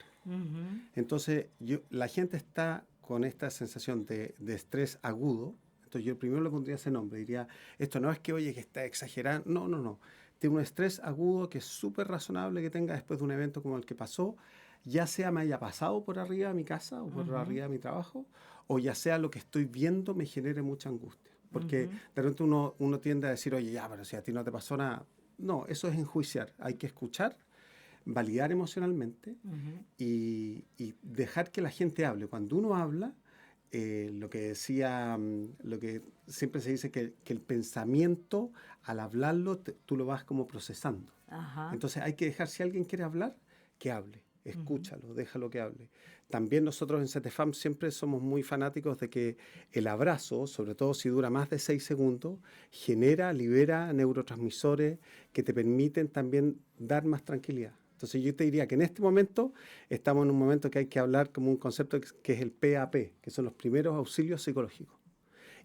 Speaker 3: Entonces, la gente está con esta sensación de estrés agudo. Entonces, yo primero le pondría ese nombre. Diría, esto no es que, oye, que está exagerando. No. Tiene un estrés agudo que es súper razonable que tenga después de un evento como el que pasó, ya sea me haya pasado por arriba de mi casa o por arriba de mi trabajo, o ya sea lo que estoy viendo me genere mucha angustia. Porque de repente uno tiende a decir, oye, ya, pero si a ti no te pasó nada. No, eso es enjuiciar. Hay que escuchar, validar emocionalmente y dejar que la gente hable. Cuando uno habla, lo que siempre se dice que el pensamiento, al hablarlo, tú lo vas como procesando.
Speaker 1: Ajá.
Speaker 3: Entonces hay que dejar, si alguien quiere hablar, que hable. Escúchalo, déjalo que hable. También nosotros en CETEFAM siempre somos muy fanáticos de que el abrazo, sobre todo si dura más de 6 segundos, libera neurotransmisores que te permiten también dar más tranquilidad. Entonces yo te diría que en este momento estamos en un momento que hay que hablar como un concepto que es el PAP, que son los primeros auxilios psicológicos.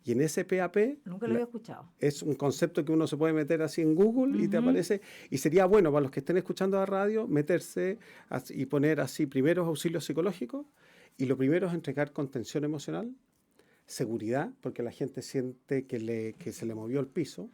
Speaker 3: Y en ese PAP
Speaker 1: Nunca lo había escuchado.
Speaker 3: es un concepto que uno se puede meter así en Google y te aparece. Y sería bueno para los que estén escuchando la radio meterse y poner así primeros auxilios psicológicos. Y lo primero es entregar contención emocional, seguridad, porque la gente siente que se le movió el piso.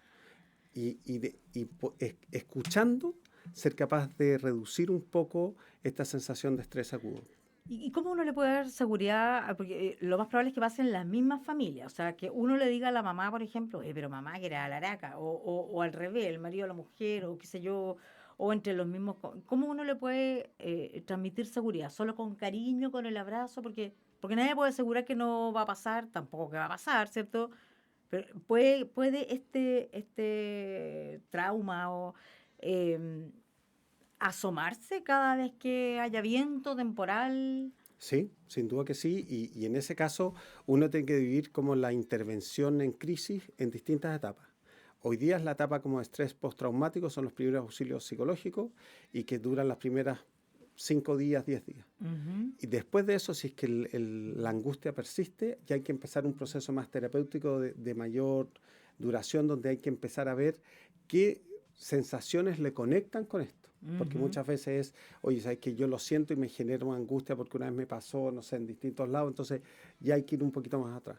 Speaker 3: Escuchando, ser capaz de reducir un poco esta sensación de estrés agudo.
Speaker 1: ¿Y cómo uno le puede dar seguridad? Porque lo más probable es que pase en las mismas familias. O sea, que uno le diga a la mamá, por ejemplo, pero mamá que era la araca, o al revés, el marido a la mujer, o qué sé yo, o entre los mismos. ¿Cómo uno le puede transmitir seguridad? ¿Solo con cariño, con el abrazo? Porque nadie puede asegurar que no va a pasar, tampoco que va a pasar, ¿cierto? Pero puede este trauma o asomarse cada vez que haya viento temporal.
Speaker 3: Sí, sin duda que sí. Y en ese caso uno tiene que vivir como la intervención en crisis en distintas etapas. Hoy día es la etapa como estrés postraumático, son los primeros auxilios psicológicos y que duran las primeras 5 días, 10 días. Y después de eso, si es que la angustia persiste, ya hay que empezar un proceso más terapéutico de mayor duración, donde hay que empezar a ver qué sensaciones le conectan con esto. Porque muchas veces es, oye, sabes que yo lo siento y me genera una angustia porque una vez me pasó, no sé, en distintos lados, entonces ya hay que ir un poquito más atrás.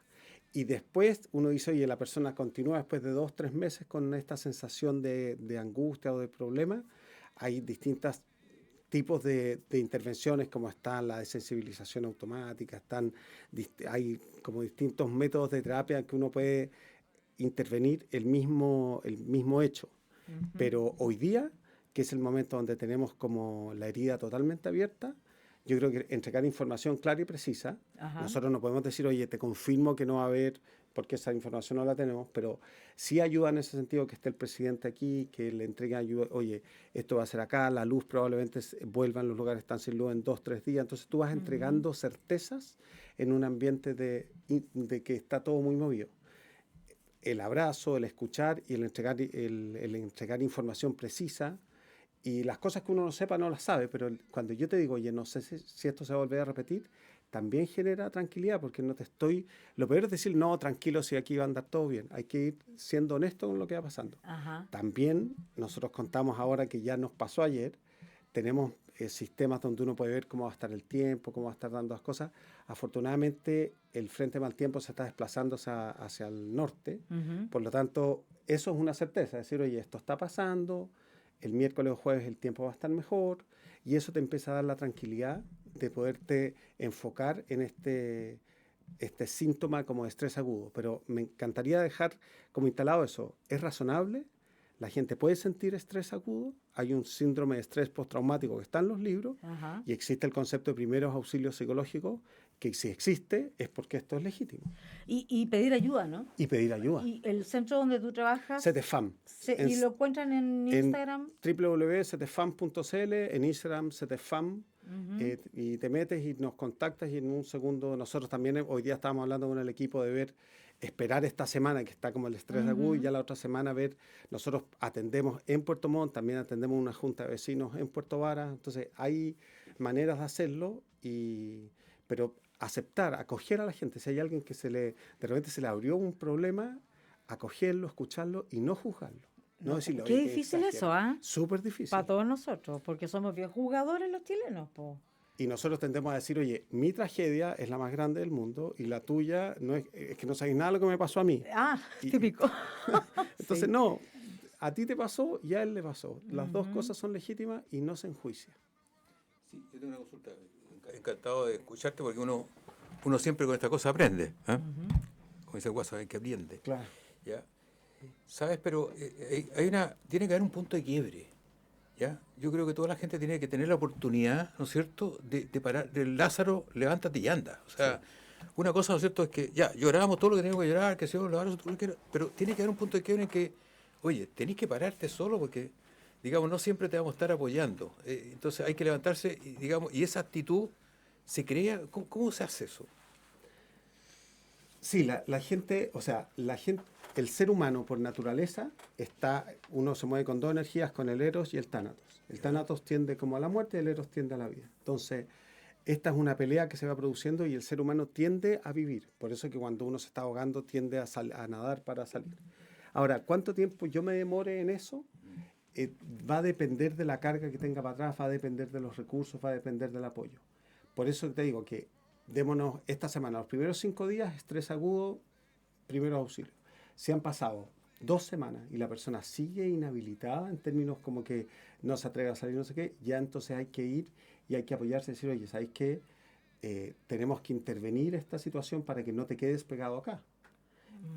Speaker 3: Y después uno dice, oye, la persona continúa después de 2, 3 meses con esta sensación de angustia o de problema. Hay distintos tipos de intervenciones, como está la desensibilización automática, hay como distintos métodos de terapia en que uno puede intervenir el mismo hecho. Pero hoy día, que es el momento donde tenemos como la herida totalmente abierta, yo creo que entregar información clara y precisa. Nosotros no podemos decir, oye, te confirmo que no va a haber porque esa información no la tenemos, pero sí ayuda en ese sentido que esté el presidente aquí, que le entregue ayuda, oye, esto va a ser acá, la luz probablemente vuelva en los lugares que están sin luz en 2, 3 días, entonces tú vas entregando certezas en un ambiente de que está todo muy movido. El abrazo, el escuchar y el entregar información precisa. Y las cosas que uno no sepa, no las sabe, pero cuando yo te digo, oye, no sé si esto se va a volver a repetir, también genera tranquilidad, porque no te estoy... Lo peor es decir, no, tranquilo, si aquí va a andar todo bien. Hay que ir siendo honesto con lo que va pasando.
Speaker 1: Ajá.
Speaker 3: También nosotros contamos ahora que ya nos pasó ayer, tenemos sistemas donde uno puede ver cómo va a estar el tiempo, cómo va a estar dando las cosas. Afortunadamente, el frente de mal tiempo se está desplazando hacia el norte, por lo tanto, eso es una certeza, es decir, oye, esto está pasando, el miércoles o jueves el tiempo va a estar mejor, y eso te empieza a dar la tranquilidad de poderte enfocar en este síntoma como de estrés agudo. Pero me encantaría dejar como instalado eso. Es razonable, la gente puede sentir estrés agudo, hay un síndrome de estrés postraumático que está en los libros,
Speaker 1: Ajá.
Speaker 3: y existe el concepto de primeros auxilios psicológicos, que si existe es porque esto es legítimo.
Speaker 1: Y pedir ayuda, ¿no?
Speaker 3: Y pedir ayuda.
Speaker 1: Y el centro donde tú trabajas,
Speaker 3: CETEFAM.
Speaker 1: y lo encuentran en Instagram.
Speaker 3: www.cetefam.cl, en Instagram CETEFAM, y te metes y nos contactas y en un segundo nosotros también hoy día estábamos hablando con el equipo de ver, esperar esta semana que está como el estrés agudo y ya la otra semana ver, nosotros atendemos en Puerto Montt, también atendemos una junta de vecinos en Puerto Varas, entonces hay maneras de hacerlo, pero aceptar, acoger a la gente, si hay alguien que de repente se le abrió un problema, acogerlo, escucharlo y no juzgarlo. No decirle,
Speaker 1: Qué
Speaker 3: "Oye,
Speaker 1: difícil eso,
Speaker 3: exagerado".
Speaker 1: ¿ah?
Speaker 3: Súper difícil.
Speaker 1: Para todos nosotros, porque somos bien jugadores los chilenos, po.
Speaker 3: Y nosotros tendemos a decir, oye, mi tragedia es la más grande del mundo y la tuya no es que no sabéis nada de lo que me pasó a mí.
Speaker 1: Ah,
Speaker 3: Y-
Speaker 1: típico.
Speaker 3: Entonces,
Speaker 1: Sí.
Speaker 3: no, a ti te pasó y a él le pasó. Las dos cosas son legítimas y no se enjuicia.
Speaker 2: Sí, yo tengo una consulta. Encantado de escucharte porque uno siempre con esta cosa aprende. ¿Eh? Como dice el Guaso, hay que aprende.
Speaker 3: Claro.
Speaker 2: ¿Ya? ¿Sabes? Pero tiene que haber un punto de quiebre. ¿Ya? Yo creo que toda la gente tiene que tener la oportunidad, ¿no es cierto?, de parar, del Lázaro, levántate y anda. O sea, una cosa, ¿no es cierto?, es que ya, llorábamos todo lo que teníamos que llorar, que se iba a lavar, pero tiene que haber un punto de quiebre en que, oye, tenés que pararte solo porque, digamos, no siempre te vamos a estar apoyando. Entonces hay que levantarse, y, digamos, y esa actitud se crea. ¿Cómo se hace eso?
Speaker 3: Sí, la gente, el ser humano por naturaleza uno se mueve con dos energías, con el Eros y el Tánatos. El Tánatos tiende como a la muerte y el Eros tiende a la vida. Entonces, esta es una pelea que se va produciendo y el ser humano tiende a vivir. Por eso es que cuando uno se está ahogando tiende a nadar para salir. Ahora, ¿cuánto tiempo yo me demore en eso? Va a depender de la carga que tenga para atrás, va a depender de los recursos, va a depender del apoyo. Por eso te digo que démonos esta semana, los primeros 5 días, estrés agudo, primeros auxilios. Si han pasado 2 semanas y la persona sigue inhabilitada en términos como que no se atreve a salir, no sé qué, ya entonces hay que ir y hay que apoyarse y decir, oye, ¿sabéis qué? Tenemos que intervenir esta situación para que no te quedes pegado acá.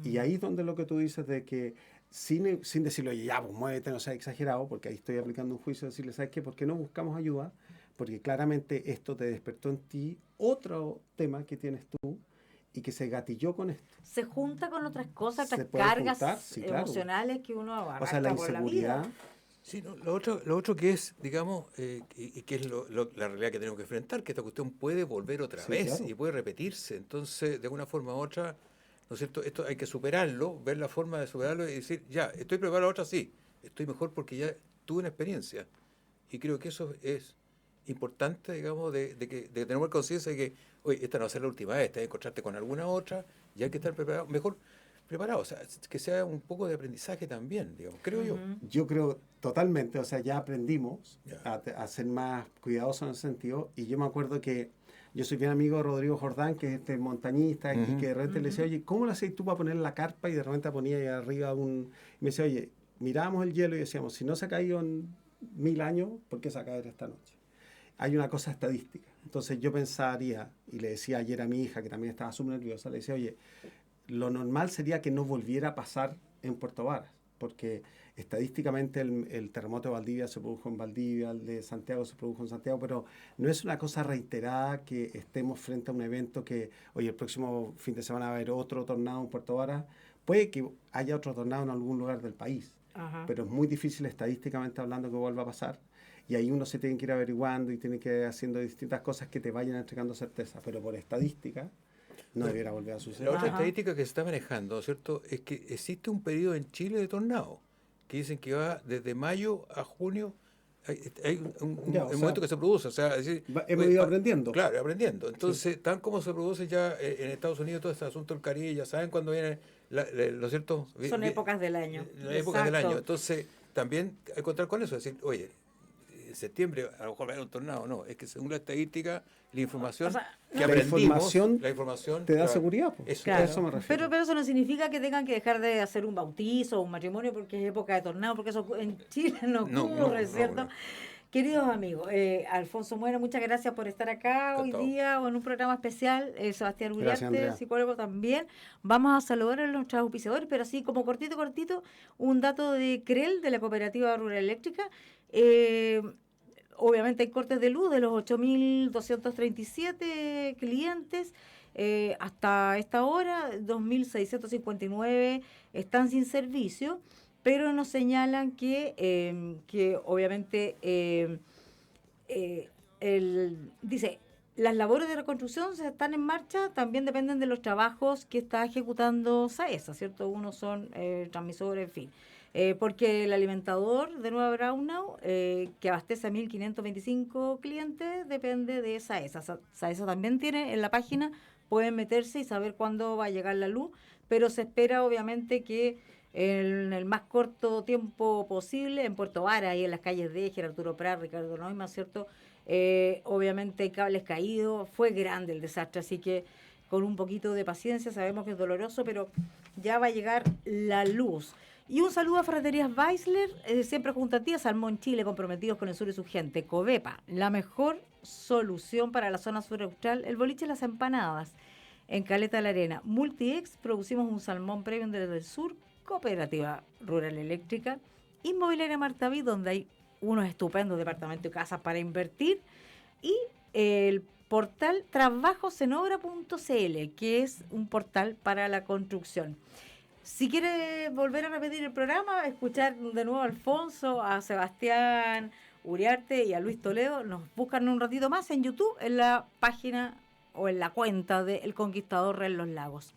Speaker 3: Y ahí es donde lo que tú dices de que sin decirle, oye, ya, pues muévete, no seas exagerado, porque ahí estoy aplicando un juicio, decirle, ¿sabes qué? ¿Por qué no buscamos ayuda? Porque claramente esto te despertó en ti otro tema que tienes tú y que se gatilló con esto.
Speaker 1: Se junta con otras cosas,
Speaker 3: Se
Speaker 1: otras
Speaker 3: puede
Speaker 1: cargas
Speaker 3: juntar, sí, claro.
Speaker 1: emocionales que uno
Speaker 3: O
Speaker 1: arrastra
Speaker 3: sea, la
Speaker 1: por la
Speaker 3: inseguridad.
Speaker 1: vida.
Speaker 2: Sí, no, lo otro que es, digamos, y que es la realidad que tenemos que enfrentar, que esta cuestión puede volver otra
Speaker 3: Sí,
Speaker 2: vez
Speaker 3: claro.
Speaker 2: y puede repetirse. Entonces, de una forma u otra, ¿no es cierto? Esto hay que superarlo, ver la forma de superarlo y decir, ya, estoy preparado a otra, sí, estoy mejor porque ya tuve una experiencia. Y creo que eso es importante, digamos, de tener conciencia de que, oye, esta no va a ser la última vez, te vas a encontrarte con alguna otra y hay que estar preparado, mejor preparado, o sea, que sea un poco de aprendizaje también, digamos, creo yo.
Speaker 3: Yo creo totalmente, o sea, ya aprendimos
Speaker 2: Ya.
Speaker 3: a ser más cuidadosos en ese sentido. Y yo me acuerdo que yo soy bien amigo de Rodrigo Jordán, que es este montañista, y que de repente le decía, oye, ¿cómo lo hacías tú para poner la carpa? Y de repente ponía ahí arriba y me decía, oye, mirábamos el hielo y decíamos, si no se ha caído en 1000 años, ¿por qué se va a caer esta noche? Hay una cosa estadística. Entonces yo pensaría, y le decía ayer a mi hija, que también estaba súper nerviosa, le decía, oye, lo normal sería que no volviera a pasar en Puerto Varas. porque estadísticamente el terremoto de Valdivia se produjo en Valdivia, el de Santiago se produjo en Santiago, pero no es una cosa reiterada que estemos frente a un evento que, oye, el próximo fin de semana va a haber otro tornado en Puerto Varas. Puede que haya otro tornado en algún lugar del país,
Speaker 1: Ajá.
Speaker 3: pero es muy difícil estadísticamente hablando que vuelva a pasar. Y ahí uno se tiene que ir averiguando y tiene que ir haciendo distintas cosas que te vayan entregando certeza, pero por estadística no debiera volver a suceder.
Speaker 2: La otra
Speaker 1: Ajá.
Speaker 2: estadística que se está manejando, ¿cierto?, es que existe un periodo en Chile de tornado, que dicen que va desde mayo a junio. Hay
Speaker 3: Ya, o sea,
Speaker 2: momento que se produce, o sea, es decir,
Speaker 3: hemos ido aprendiendo.
Speaker 2: Claro, aprendiendo. Entonces, tal como se produce ya en Estados Unidos todo este asunto del Caribe, ya saben cuándo viene, ¿lo cierto?
Speaker 1: Son épocas del año.
Speaker 2: Las épocas del
Speaker 1: Exacto.
Speaker 2: año. Entonces, también hay que contar con eso, es decir, oye, en septiembre a lo mejor va a haber un tornado, no, es que según la estadística, la información
Speaker 1: O sea,
Speaker 2: que
Speaker 3: la
Speaker 2: aprendimos,
Speaker 3: información
Speaker 2: la información
Speaker 3: te da
Speaker 2: claro,
Speaker 3: seguridad. Po.
Speaker 2: eso,
Speaker 1: Claro.
Speaker 3: A eso me refiero.
Speaker 1: Pero eso no significa que tengan que dejar de hacer un bautizo o un matrimonio porque es época de tornado, porque eso en Chile no ocurre, ¿cierto?
Speaker 2: no.
Speaker 1: Queridos amigos, Alfonso Muera, muchas gracias por estar acá
Speaker 2: Encantado.
Speaker 1: hoy día o en un programa especial. Sebastián
Speaker 3: Gracias,
Speaker 1: Uriarte,
Speaker 3: Andrea.
Speaker 1: psicólogo también. Vamos a saludar a nuestros auspiciadores, pero así como cortito, un dato de CREL, de la Cooperativa Rural Eléctrica. Obviamente hay cortes de luz de los 8.237 clientes. Hasta esta hora, 2.659 están sin servicio, pero nos señalan que obviamente dice, las labores de reconstrucción se están en marcha, también dependen de los trabajos que está ejecutando SAESA, ¿cierto? Unos son transmisores, en fin. Porque el alimentador de Nueva Braunau, que abastece a 1.525 clientes, depende de SAESA. SAESA también tiene en la página, pueden meterse y saber cuándo va a llegar la luz, pero se espera obviamente que en el más corto tiempo posible, en Puerto Varas y en las calles de Eje, Arturo Prat, Ricardo Neumann, ¿cierto? Obviamente cables caídos, fue grande el desastre, así que con un poquito de paciencia, sabemos que es doloroso, pero ya va a llegar la luz. Y un saludo a Fraterías Weisler, siempre junto a ti, a Salmón Chile, comprometidos con el sur y su gente. Covepa, la mejor solución para la zona sur austral, el boliche y las empanadas. En Caleta de la Arena, Multiex, producimos un salmón premium desde el sur. Cooperativa Rural Eléctrica, Inmobiliaria Martaví, donde hay unos estupendos departamentos y casas para invertir, y el portal trabajosenobra.cl, que es un portal para la construcción. Si quiere volver a repetir el programa, escuchar de nuevo a Alfonso, a Sebastián Uriarte y a Luis Toledo, nos buscan un ratito más en YouTube, en la página o en la cuenta de El Conquistador en los Lagos.